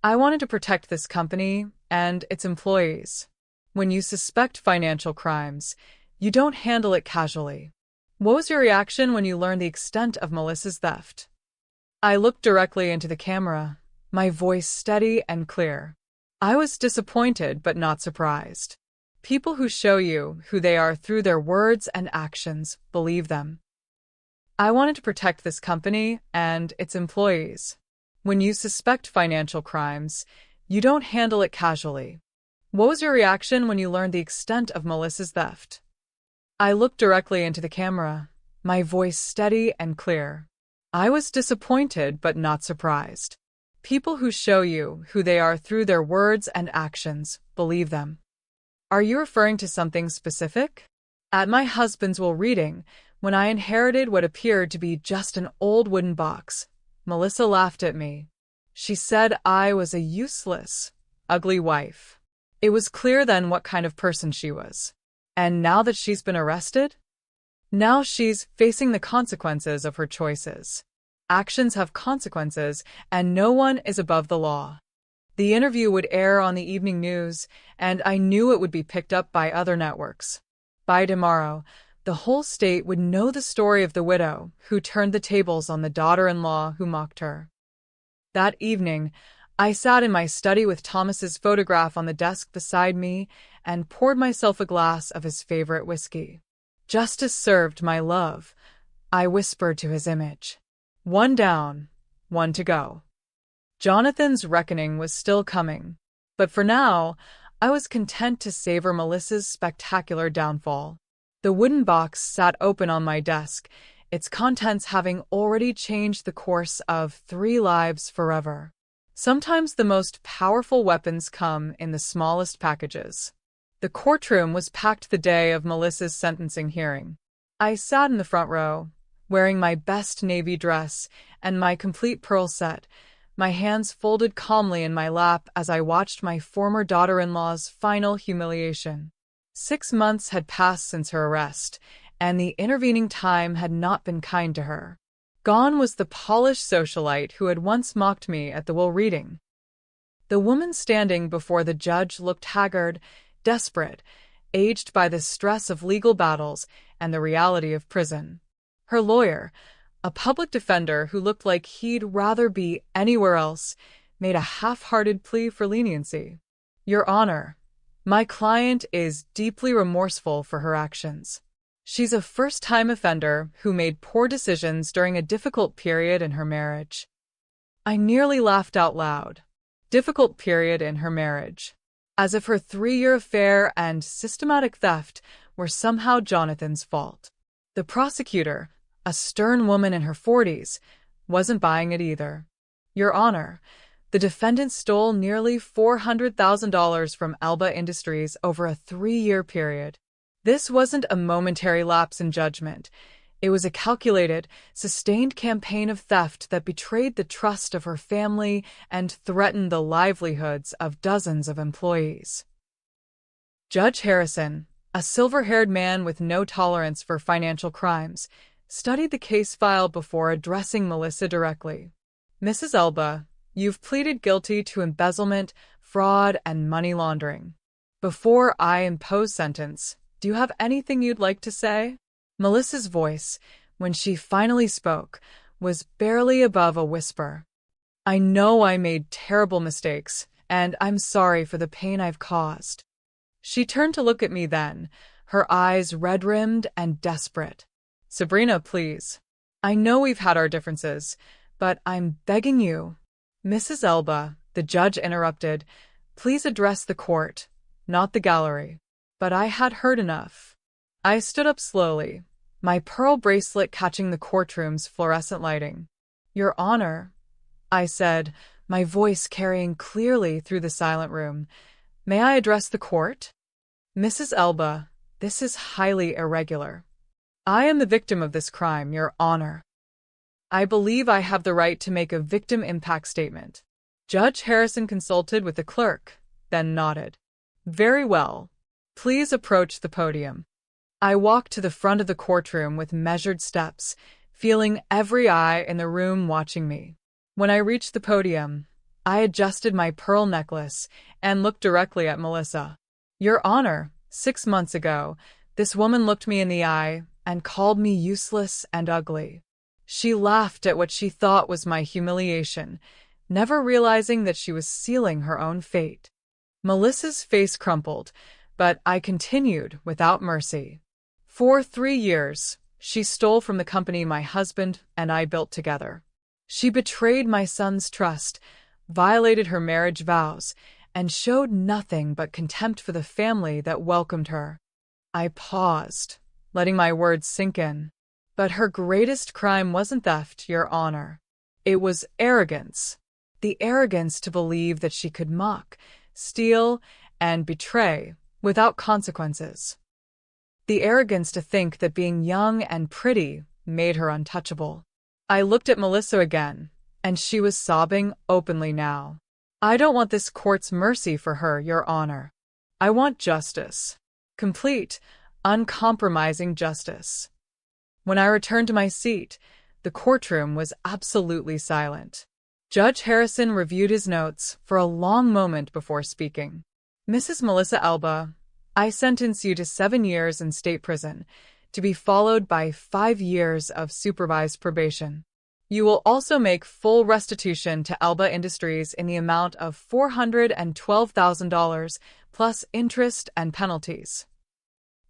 I wanted to protect this company and its employees. When you suspect financial crimes, you don't handle it casually. What was your reaction when you learned the extent of Melissa's theft? I looked directly into the camera, my voice steady and clear. I was disappointed but not surprised. People who show you who they are through their words and actions, believe them. I wanted to protect this company and its employees. When you suspect financial crimes, you don't handle it casually. What was your reaction when you learned the extent of Melissa's theft? I looked directly into the camera, my voice steady and clear. I was disappointed but not surprised. People who show you who they are through their words and actions, believe them. Are you referring to something specific? At my husband's will reading, when I inherited what appeared to be just an old wooden box, Melissa laughed at me. She said I was a useless, ugly wife. It was clear then what kind of person she was. And now that she's been arrested? Now she's facing the consequences of her choices. Actions have consequences, and no one is above the law. The interview would air on the evening news, and I knew it would be picked up by other networks. By tomorrow, the whole state would know the story of the widow who turned the tables on the daughter-in-law who mocked her. That evening, I sat in my study with Thomas's photograph on the desk beside me and poured myself a glass of his favorite whiskey. Justice served, my love, I whispered to his image. One down, one to go. Jonathan's reckoning was still coming, but for now, I was content to savor Melissa's spectacular downfall. The wooden box sat open on my desk, its contents having already changed the course of 3 lives forever. Sometimes the most powerful weapons come in the smallest packages. The courtroom was packed the day of Melissa's sentencing hearing. I sat in the front row, wearing my best navy dress and my complete pearl set, my hands folded calmly in my lap as I watched my former daughter-in-law's final humiliation. 6 months had passed since her arrest, and the intervening time had not been kind to her. Gone was the polished socialite who had once mocked me at the will reading. The woman standing before the judge looked haggard, desperate, aged by the stress of legal battles and the reality of prison. Her lawyer, a public defender who looked like he'd rather be anywhere else, made a half-hearted plea for leniency. "Your Honor, my client is deeply remorseful for her actions. She's a first-time offender who made poor decisions during a difficult period in her marriage." I nearly laughed out loud. Difficult period in her marriage. As if her 3-year affair and systematic theft were somehow Jonathan's fault. The prosecutor, a stern woman in her 40s, wasn't buying it either. "Your Honor, the defendant stole nearly $400,000 from Alba Industries over a 3-year period. This wasn't a momentary lapse in judgment. It was a calculated, sustained campaign of theft that betrayed the trust of her family and threatened the livelihoods of dozens of employees." Judge Harrison, a silver-haired man with no tolerance for financial crimes, studied the case file before addressing Melissa directly. "Mrs. Elba, you've pleaded guilty to embezzlement, fraud, and money laundering. Before I impose sentence, do you have anything you'd like to say?" Melissa's voice, when she finally spoke, was barely above a whisper. "I know I made terrible mistakes, and I'm sorry for the pain I've caused." She turned to look at me then, her eyes red-rimmed and desperate. "Sabrina, please. I know we've had our differences, but I'm begging you." "Mrs. Elba," the judge interrupted, "please address the court, not the gallery." But I had heard enough. I stood up slowly, my pearl bracelet catching the courtroom's fluorescent lighting. "Your Honor," I said, my voice carrying clearly through the silent room, "may I address the court?" "Mrs. Elba, this is highly irregular. I am the victim of this crime, Your Honor. I believe I have the right to make a victim impact statement." Judge Harrison consulted with the clerk, then nodded. "Very well. Please approach the podium." I walked to the front of the courtroom with measured steps, feeling every eye in the room watching me. When I reached the podium, I adjusted my pearl necklace and looked directly at Melissa. "Your Honor, 6 months ago, this woman looked me in the eye and called me useless and ugly. She laughed at what she thought was my humiliation, never realizing that she was sealing her own fate." Melissa's face crumpled, but I continued without mercy. "For 3 years, she stole from the company my husband and I built together. She betrayed my son's trust, violated her marriage vows, and showed nothing but contempt for the family that welcomed her." I paused, letting my words sink in. "But her greatest crime wasn't theft, Your Honor. It was arrogance. The arrogance to believe that she could mock, steal, and betray without consequences. The arrogance to think that being young and pretty made her untouchable." I looked at Melissa again, and she was sobbing openly now. "I don't want this court's mercy for her, Your Honor. I want justice. Complete, uncompromising justice." When I returned to my seat, the courtroom was absolutely silent. Judge Harrison reviewed his notes for a long moment before speaking. "Mrs. Melissa Elba, I sentence you to 7 years in state prison, to be followed by 5 years of supervised probation. You will also make full restitution to Alba Industries in the amount of $412,000 plus interest and penalties."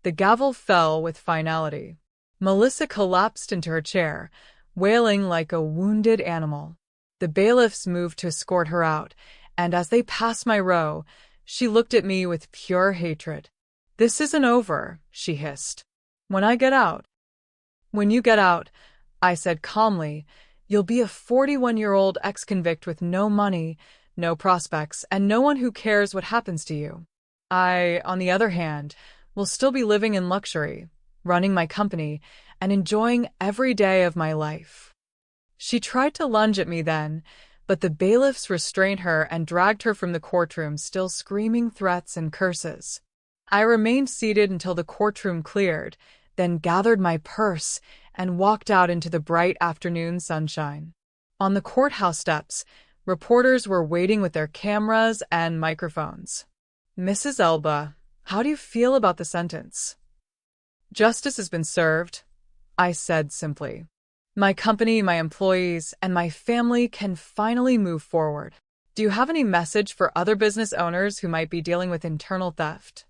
The gavel fell with finality. Melissa collapsed into her chair, wailing like a wounded animal. The bailiffs moved to escort her out, and as they passed my row, she looked at me with pure hatred. "This isn't over," she hissed. "When you get out," I said calmly, "you'll be a 41-year-old ex-convict with no money, no prospects, and no one who cares what happens to you. I, on the other hand, will still be living in luxury, running my company, and enjoying every day of my life." She tried to lunge at me then, but the bailiffs restrained her and dragged her from the courtroom, still screaming threats and curses. I remained seated until the courtroom cleared, then gathered my purse and walked out into the bright afternoon sunshine. On the courthouse steps, reporters were waiting with their cameras and microphones. "Mrs. Elba, How do you feel about the sentence? Justice has been served, I said simply. My company, my employees, and my family can finally move forward. Do you have any message for other business owners who might be dealing with internal theft?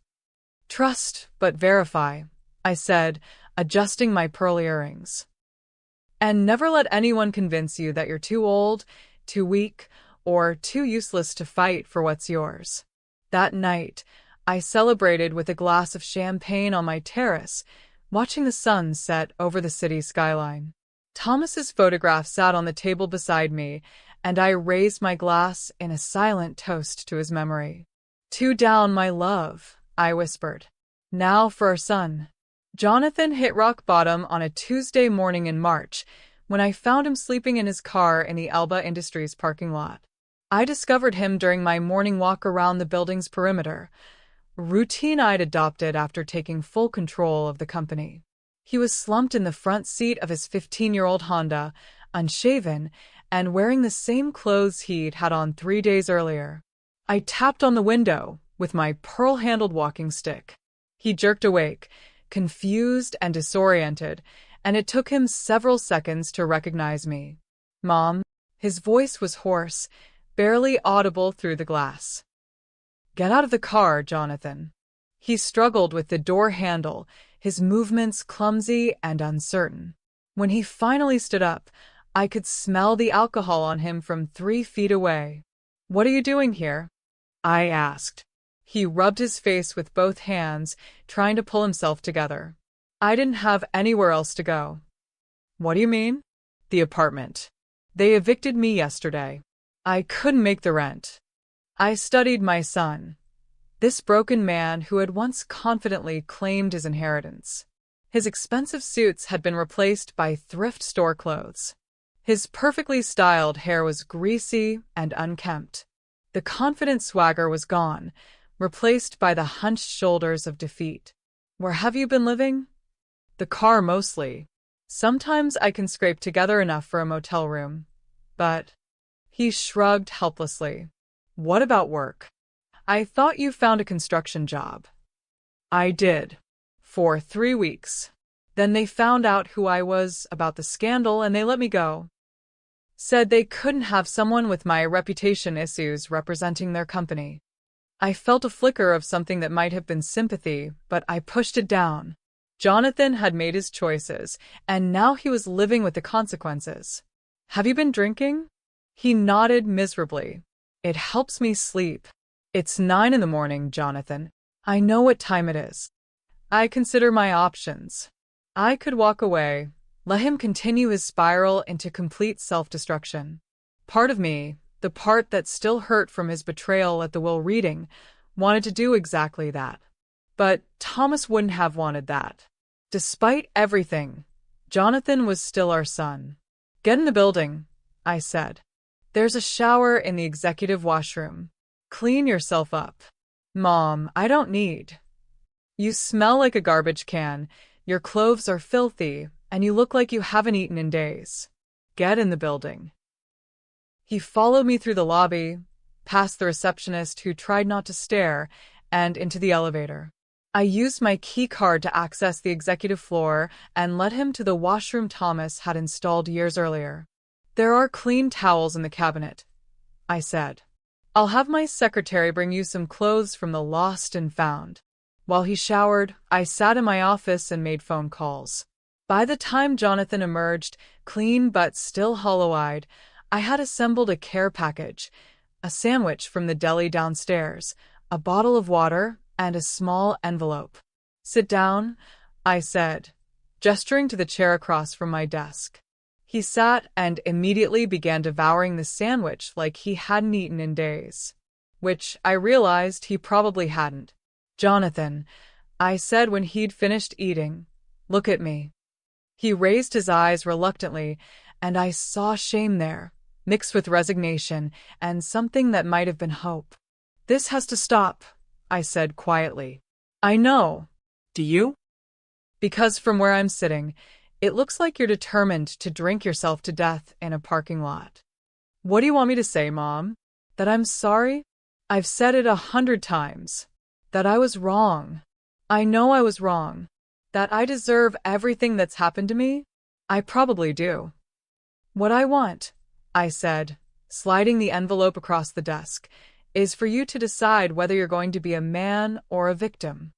Trust, but verify, I said, adjusting my pearl earrings. And never let anyone convince you that you're too old, too weak, or too useless to fight for what's yours. That night, I celebrated with a glass of champagne on my terrace, watching the sun set over the city skyline. Thomas's photograph sat on the table beside me, and I raised my glass in a silent toast to his memory. Two down, my love, I whispered. Now for our son. Jonathan hit rock bottom on a Tuesday morning in March, when I found him sleeping in his car in the Alba Industries parking lot. I discovered him during my morning walk around the building's perimeter, a routine I'd adopted after taking full control of the company. He was slumped in the front seat of his 15-year-old Honda, unshaven, and wearing the same clothes he'd had on 3 days earlier. I tapped on the window with my pearl-handled walking stick. He jerked awake, confused and disoriented, and it took him several seconds to recognize me. Mom, his voice was hoarse, barely audible through the glass. Get out of the car, Jonathan. He struggled with the door handle, his movements clumsy and uncertain. When he finally stood up, I could smell the alcohol on him from 3 feet away. What are you doing here? I asked. He rubbed his face with both hands, trying to pull himself together. I didn't have anywhere else to go. What do you mean? The apartment. They evicted me yesterday. I couldn't make the rent. I studied my son, this broken man who had once confidently claimed his inheritance. His expensive suits had been replaced by thrift store clothes. His perfectly styled hair was greasy and unkempt. The confident swagger was gone, replaced by the hunched shoulders of defeat. Where have you been living? The car mostly. Sometimes I can scrape together enough for a motel room. But he shrugged helplessly. What about work? I thought you found a construction job. I did. For 3 weeks. Then they found out who I was about the scandal and they let me go. Said they couldn't have someone with my reputation issues representing their company. I felt a flicker of something that might have been sympathy, but I pushed it down. Jonathan had made his choices, and now he was living with the consequences. Have you been drinking? He nodded miserably. It helps me sleep. It's 9 a.m, Jonathan. I know what time it is. I consider my options. I could walk away, let him continue his spiral into complete self-destruction. Part of me, the part that still hurt from his betrayal at the will reading, wanted to do exactly that. But Thomas wouldn't have wanted that. Despite everything, Jonathan was still our son. Get in the building, I said. There's a shower in the executive washroom. Clean yourself up. Mom, I don't need. You smell like a garbage can, your clothes are filthy, and you look like you haven't eaten in days. Get in the building. He followed me through the lobby, past the receptionist who tried not to stare, and into the elevator. I used my key card to access the executive floor and led him to the washroom Thomas had installed years earlier. There are clean towels in the cabinet, I said. I'll have my secretary bring you some clothes from the lost and found. While he showered, I sat in my office and made phone calls. By the time Jonathan emerged, clean but still hollow-eyed, I had assembled a care package, a sandwich from the deli downstairs, a bottle of water, and a small envelope. Sit down, I said, gesturing to the chair across from my desk. He sat and immediately began devouring the sandwich like he hadn't eaten in days, which I realized he probably hadn't. Jonathan, I said when he'd finished eating, look at me. He raised his eyes reluctantly, and I saw shame there, mixed with resignation and something that might have been hope. This has to stop, I said quietly. I know. Do you? Because from where I'm sitting, it looks like you're determined to drink yourself to death in a parking lot. What do you want me to say, Mom? That I'm sorry? I've said it 100 times. That I was wrong. I know I was wrong. That I deserve everything that's happened to me? I probably do. What I want, I said, sliding the envelope across the desk, is for you to decide whether you're going to be a man or a victim.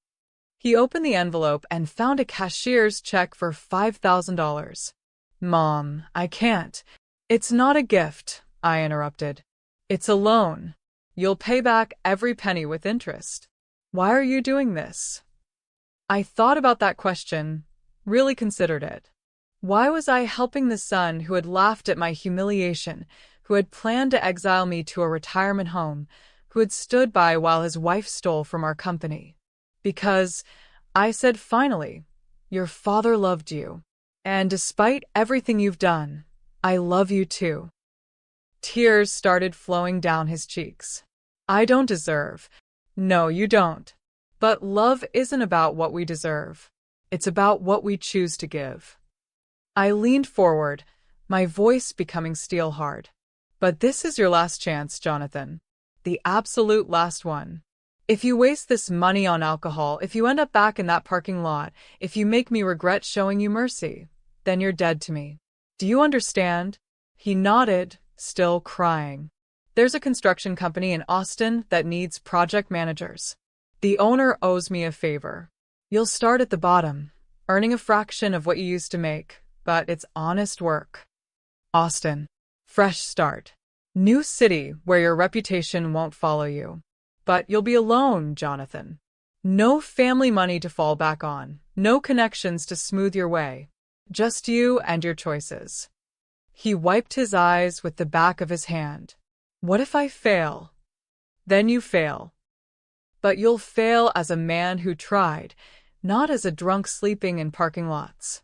He opened the envelope and found a cashier's check for $5,000. Mom, I can't. It's not a gift, I interrupted. It's a loan. You'll pay back every penny with interest. Why are you doing this? I thought about that question, really considered it. Why was I helping the son who had laughed at my humiliation, who had planned to exile me to a retirement home, who had stood by while his wife stole from our company? Because, I said finally, your father loved you. And despite everything you've done, I love you too. Tears started flowing down his cheeks. I don't deserve. No, you don't. But love isn't about what we deserve. It's about what we choose to give. I leaned forward, my voice becoming steel-hard. But this is your last chance, Jonathan. The absolute last one. If you waste this money on alcohol, if you end up back in that parking lot, if you make me regret showing you mercy, then you're dead to me. Do you understand? He nodded, still crying. There's a construction company in Austin that needs project managers. The owner owes me a favor. You'll start at the bottom, earning a fraction of what you used to make, but it's honest work. Austin. Fresh start. New city where your reputation won't follow you. But you'll be alone, Jonathan. No family money to fall back on, no connections to smooth your way. Just you and your choices. He wiped his eyes with the back of his hand. What if I fail? Then you fail. But you'll fail as a man who tried, not as a drunk sleeping in parking lots.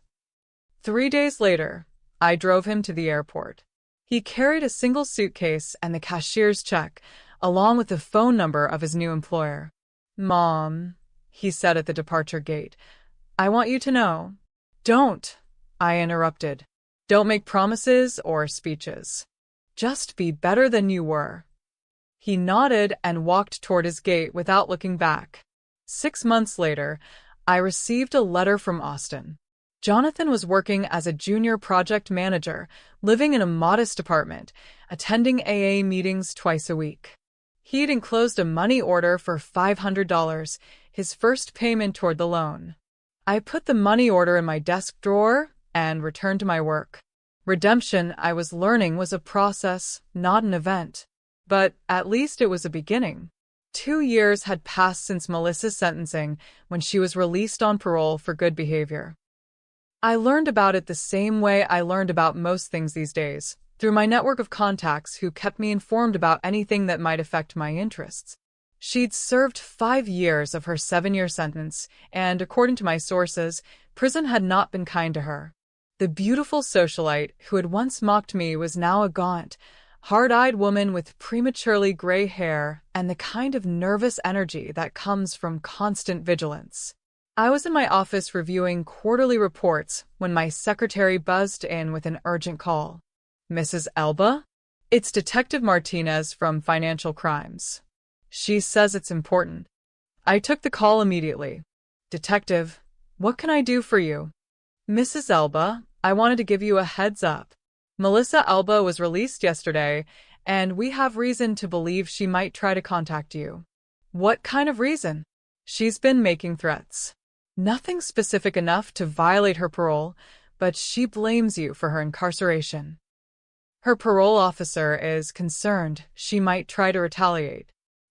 3 days later, I drove him to the airport. He carried a single suitcase and the cashier's check, along with the phone number of his new employer. Mom, he said at the departure gate, I want you to know. Don't, I interrupted. Don't make promises or speeches. Just be better than you were. He nodded and walked toward his gate without looking back. 6 months later, I received a letter from Austin. Jonathan was working as a junior project manager, living in a modest apartment, attending AA meetings twice a week. He'd enclosed a money order for $500, his first payment toward the loan. I put the money order in my desk drawer and returned to my work. Redemption, I was learning, was a process, not an event. But at least it was a beginning. 2 years had passed since Melissa's sentencing when she was released on parole for good behavior. I learned about it the same way I learned about most things these days, through my network of contacts who kept me informed about anything that might affect my interests. She'd served 5 years of her 7-year sentence, and according to my sources, prison had not been kind to her. The beautiful socialite who had once mocked me was now a gaunt, hard-eyed woman with prematurely gray hair and the kind of nervous energy that comes from constant vigilance. I was in my office reviewing quarterly reports when my secretary buzzed in with an urgent call. Mrs. Elba? It's Detective Martinez from Financial Crimes. She says it's important. I took the call immediately. Detective, what can I do for you? Mrs. Elba, I wanted to give you a heads up. Melissa Elba was released yesterday, and we have reason to believe she might try to contact you. What kind of reason? She's been making threats. Nothing specific enough to violate her parole, but she blames you for her incarceration. Her parole officer is concerned she might try to retaliate.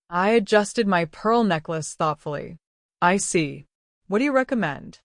I adjusted my pearl necklace thoughtfully. I see. What do you recommend?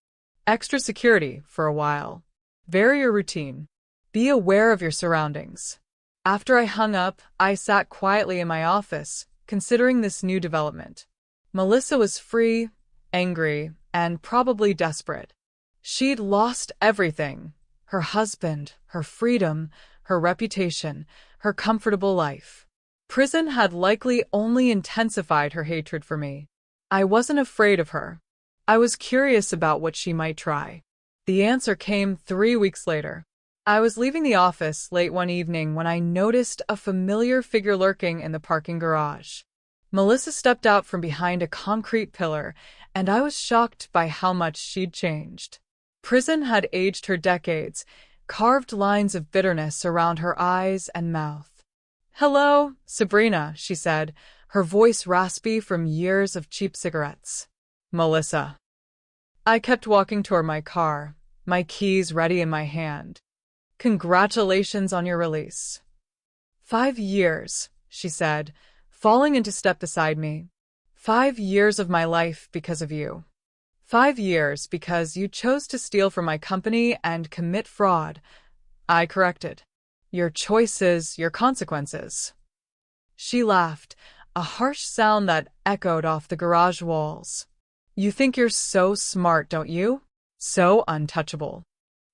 Extra security for a while. Vary your routine. Be aware of your surroundings. After I hung up, I sat quietly in my office, considering this new development. Melissa was free, angry, and probably desperate. She'd lost everything: her husband, her freedom, her reputation, her comfortable life. Prison had likely only intensified her hatred for me. I wasn't afraid of her. I was curious about what she might try. The answer came 3 weeks later. I was leaving the office late one evening when I noticed a familiar figure lurking in the parking garage. Melissa stepped out from behind a concrete pillar, and I was shocked by how much she'd changed. Prison had aged her decades, carved lines of bitterness around her eyes and mouth. "Hello, Sabrina," she said, her voice raspy from years of cheap cigarettes. "Melissa." I kept walking toward my car, my keys ready in my hand. "Congratulations on your release." 5 years, she said, falling into step beside me. 5 years of my life because of you. 5 years because you chose to steal from my company and commit fraud. I corrected. Your choices, your consequences. She laughed, a harsh sound that echoed off the garage walls. You think you're so smart, don't you? So untouchable.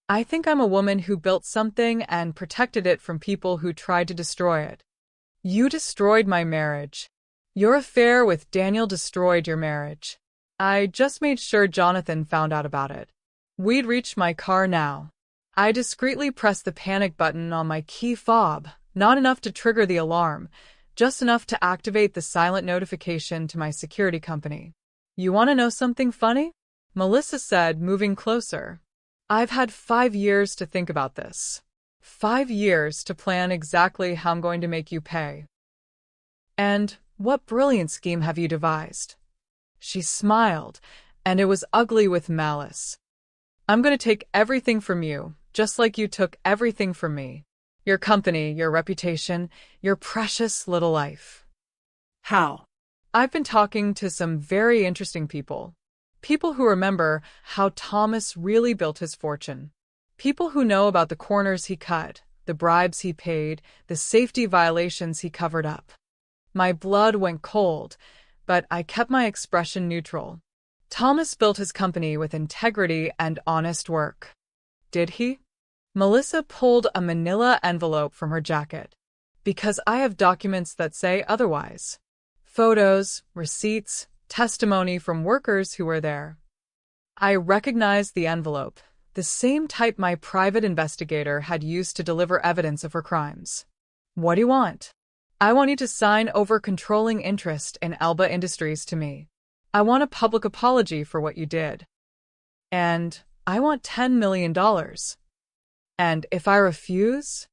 I think I'm a woman who built something and protected it from people who tried to destroy it. You destroyed my marriage. Your affair with Daniel destroyed your marriage. I just made sure Jonathan found out about it. We'd reached my car now. I discreetly pressed the panic button on my key fob, not enough to trigger the alarm, just enough to activate the silent notification to my security company. You want to know something funny? Melissa said, moving closer. I've had 5 years to think about this. 5 years to plan exactly how I'm going to make you pay. And what brilliant scheme have you devised? She smiled, and it was ugly with malice. I'm going to take everything from you, just like you took everything from me. Your company, your reputation, your precious little life. How? I've been talking to some very interesting people. People who remember how Thomas really built his fortune. People who know about the corners he cut, the bribes he paid, the safety violations he covered up. My blood went cold, but I kept my expression neutral. Thomas built his company with integrity and honest work. Did he? Melissa pulled a manila envelope from her jacket. Because I have documents that say otherwise. Photos, receipts, testimony from workers who were there. I recognized the envelope, the same type my private investigator had used to deliver evidence of her crimes. What do you want? I want you to sign over controlling interest in Alba Industries to me. I want a public apology for what you did. And I want $10 million. And if I refuse,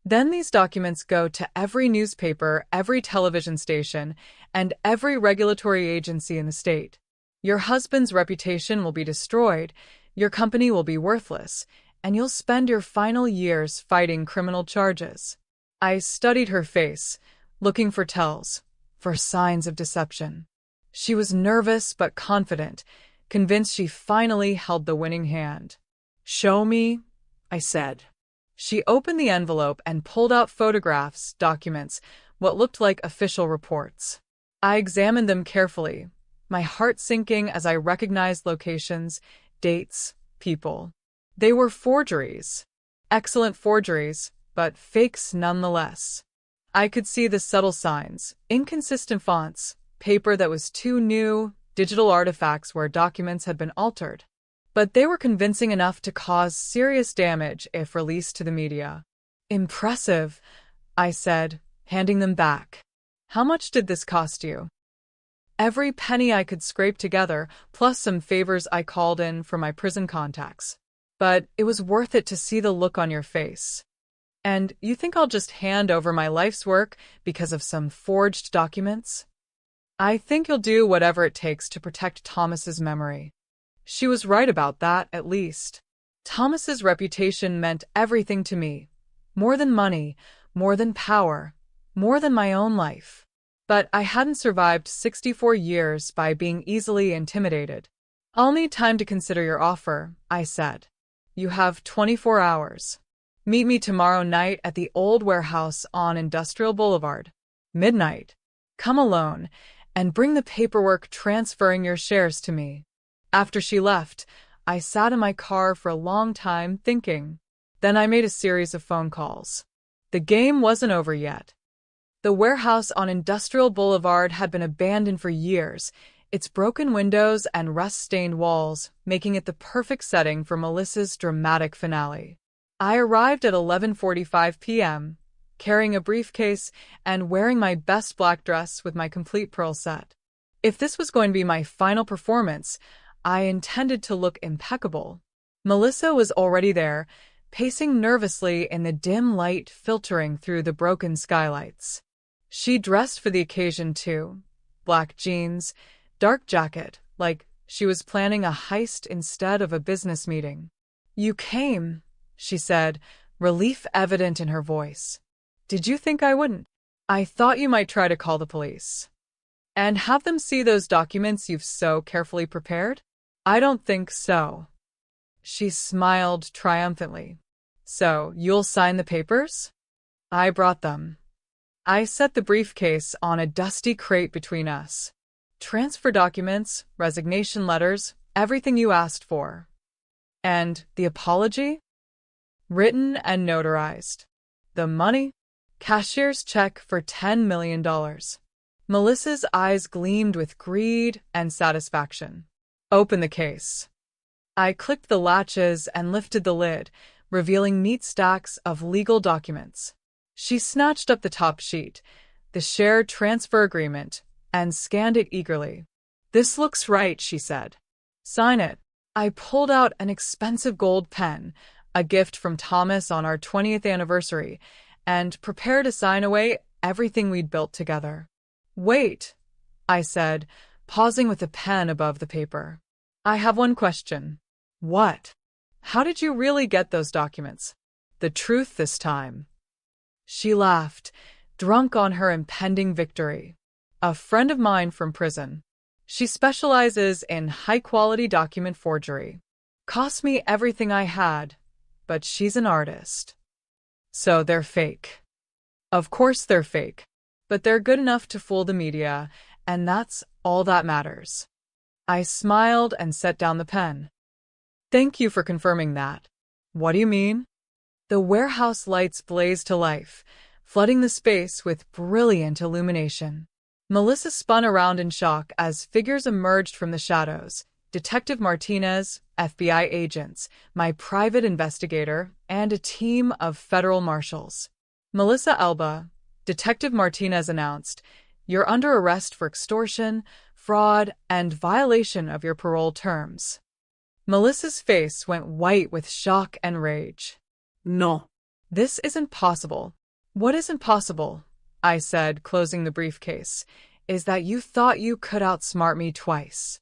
then these documents go to every newspaper, every television station, and every regulatory agency in the state. Your husband's reputation will be destroyed, your company will be worthless, and you'll spend your final years fighting criminal charges. I studied her face, looking for tells, for signs of deception. She was nervous but confident, convinced she finally held the winning hand. Show me, I said. She opened the envelope and pulled out photographs, documents, what looked like official reports. I examined them carefully, my heart sinking as I recognized locations, dates, people. They were forgeries. Excellent forgeries, but fakes nonetheless. I could see the subtle signs, inconsistent fonts, paper that was too new, digital artifacts where documents had been altered. But they were convincing enough to cause serious damage if released to the media. Impressive, I said, handing them back. How much did this cost you? Every penny I could scrape together, plus some favors I called in from my prison contacts. But it was worth it to see the look on your face. And you think I'll just hand over my life's work because of some forged documents? I think you'll do whatever it takes to protect Thomas's memory. She was right about that, at least. Thomas's reputation meant everything to me. More than money, more than power, more than my own life. But I hadn't survived 64 years by being easily intimidated. I'll need time to consider your offer, I said. You have 24 hours. Meet me tomorrow night at the old warehouse on Industrial Boulevard. Midnight. Come alone, and bring the paperwork transferring your shares to me. After she left, I sat in my car for a long time thinking. Then I made a series of phone calls. The game wasn't over yet. The warehouse on Industrial Boulevard had been abandoned for years, its broken windows and rust-stained walls making it the perfect setting for Melissa's dramatic finale. I arrived at 11:45 p.m., carrying a briefcase and wearing my best black dress with my complete pearl set. If this was going to be my final performance, I intended to look impeccable. Melissa was already there, pacing nervously in the dim light filtering through the broken skylights. She dressed for the occasion too. Black jeans, dark jacket, like she was planning a heist instead of a business meeting. "You came," she said, relief evident in her voice. "Did you think I wouldn't? I thought you might try to call the police and have them see those documents you've so carefully prepared? I don't think so." She smiled triumphantly. "So, you'll sign the papers?" I brought them. I set the briefcase on a dusty crate between us. "Transfer documents, resignation letters, everything you asked for." "And the apology?" "Written and notarized." "The money?" "Cashier's check for $10 million. Melissa's eyes gleamed with greed and satisfaction. "Open the case." I clicked the latches and lifted the lid, revealing neat stacks of legal documents. She snatched up the top sheet, the share transfer agreement, and scanned it eagerly. "This looks right," she said. "Sign it." I pulled out an expensive gold pen, a gift from Thomas on our 20th anniversary, and prepared to sign away everything we'd built together. "Wait," I said, pausing with the pen above the paper. "I have one question." "What?" "How did you really get those documents? The truth this time." She laughed, drunk on her impending victory. "A friend of mine from prison. She specializes in high-quality document forgery. Cost me everything I had, but she's an artist. So they're fake." "Of course they're fake, but they're good enough to fool the media, and that's all that matters." I smiled and set down the pen. "Thank you for confirming that." "What do you mean?" The warehouse lights blazed to life, flooding the space with brilliant illumination. Melissa spun around in shock as figures emerged from the shadows. Detective Martinez, FBI agents, my private investigator, and a team of federal marshals. "Melissa Elba," Detective Martinez announced, "you're under arrest for extortion, fraud, and violation of your parole terms." Melissa's face went white with shock and rage. "No. This isn't possible." "What isn't possible," I said, closing the briefcase, "is that you thought you could outsmart me twice."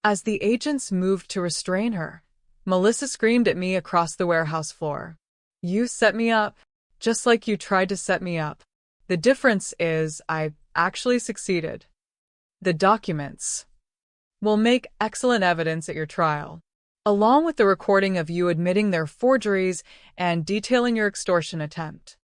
As the agents moved to restrain her, Melissa screamed at me across the warehouse floor. "You set me up, just like you tried to set me up. The difference is I actually succeeded. The documents will make excellent evidence at your trial, along with the recording of you admitting their forgeries and detailing your extortion attempt."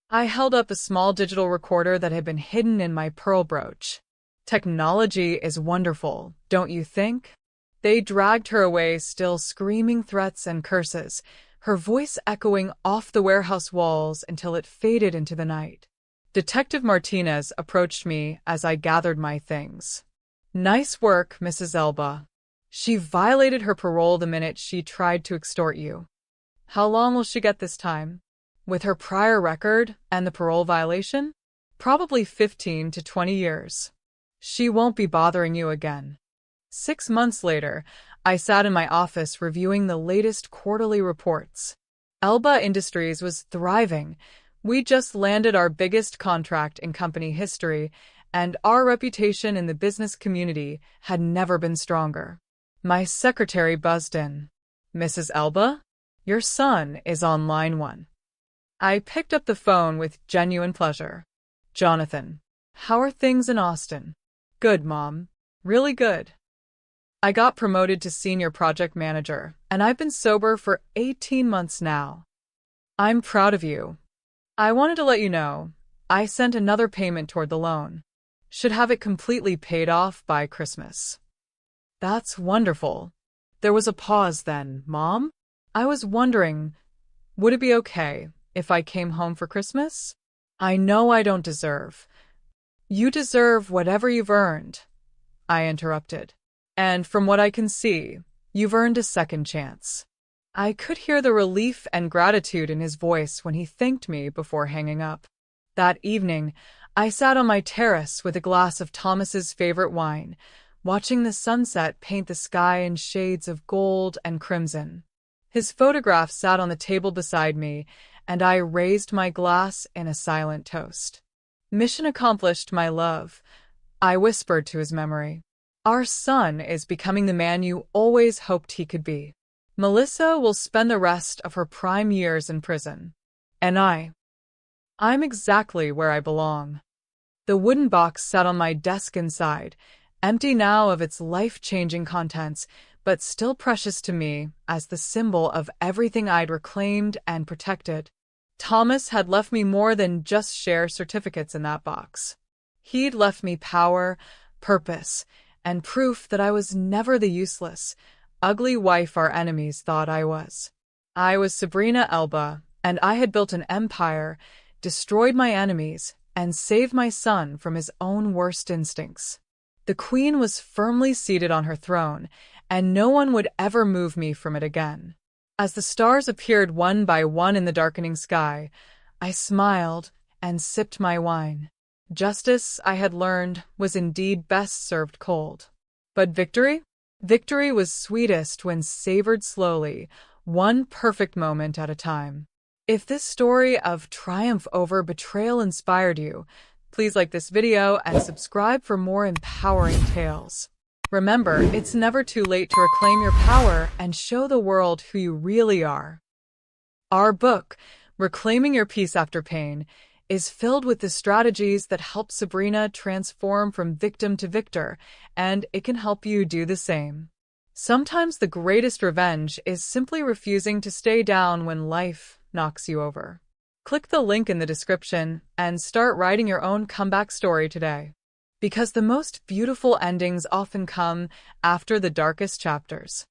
I held up a small digital recorder that had been hidden in my pearl brooch. "Technology is wonderful, don't you think?" They dragged her away, still screaming threats and curses, her voice echoing off the warehouse walls until it faded into the night. Detective Martinez approached me as I gathered my things. "Nice work, Mrs. Elba. She violated her parole the minute she tried to extort you. How long will she get this time? With her prior record and the parole violation? Probably 15 to 20 years. She won't be bothering you again." 6 months later, I sat in my office reviewing the latest quarterly reports. Elba Industries was thriving. We just landed our biggest contract in company history, and our reputation in the business community had never been stronger. My secretary buzzed in. "Mrs. Elba, your son is on line 1. I picked up the phone with genuine pleasure. "Jonathan, how are things in Austin?" "Good, Mom. Really good. I got promoted to senior project manager, and I've been sober for 18 months now. I'm proud of you. I wanted to let you know, I sent another payment toward the loan. Should have it completely paid off by Christmas." "That's wonderful." There was a pause then. "Mom? I was wondering, would it be okay if I came home for Christmas?" "I know I don't deserve." "You deserve whatever you've earned," I interrupted. "And from what I can see, you've earned a second chance." I could hear the relief and gratitude in his voice when he thanked me before hanging up. That evening, I sat on my terrace with a glass of Thomas's favorite wine, watching the sunset paint the sky in shades of gold and crimson. His photograph sat on the table beside me, and I raised my glass in a silent toast. Mission accomplished, my love, I whispered to his memory. Our son is becoming the man you always hoped he could be. Melissa will spend the rest of her prime years in prison. And I'm exactly where I belong. The wooden box sat on my desk inside, empty now of its life-changing contents, but still precious to me as the symbol of everything I'd reclaimed and protected. Thomas had left me more than just share certificates in that box. He'd left me power, purpose, and proof that I was never the useless, ugly wife our enemies thought I was. I was Sabrina Elba, and I had built an empire, destroyed my enemies, and saved my son from his own worst instincts. The queen was firmly seated on her throne, and no one would ever move me from it again. As the stars appeared one by one in the darkening sky, I smiled and sipped my wine. Justice, I had learned, was indeed best served cold. But victory? Victory was sweetest when savored slowly, one perfect moment at a time. If this story of triumph over betrayal inspired you, please like this video and subscribe for more empowering tales. Remember, it's never too late to reclaim your power and show the world who you really are. Our book, Reclaiming Your Peace After Pain, is filled with the strategies that help Sabrina transform from victim to victor, and it can help you do the same. Sometimes the greatest revenge is simply refusing to stay down when life knocks you over. Click the link in the description and start writing your own comeback story today. Because the most beautiful endings often come after the darkest chapters.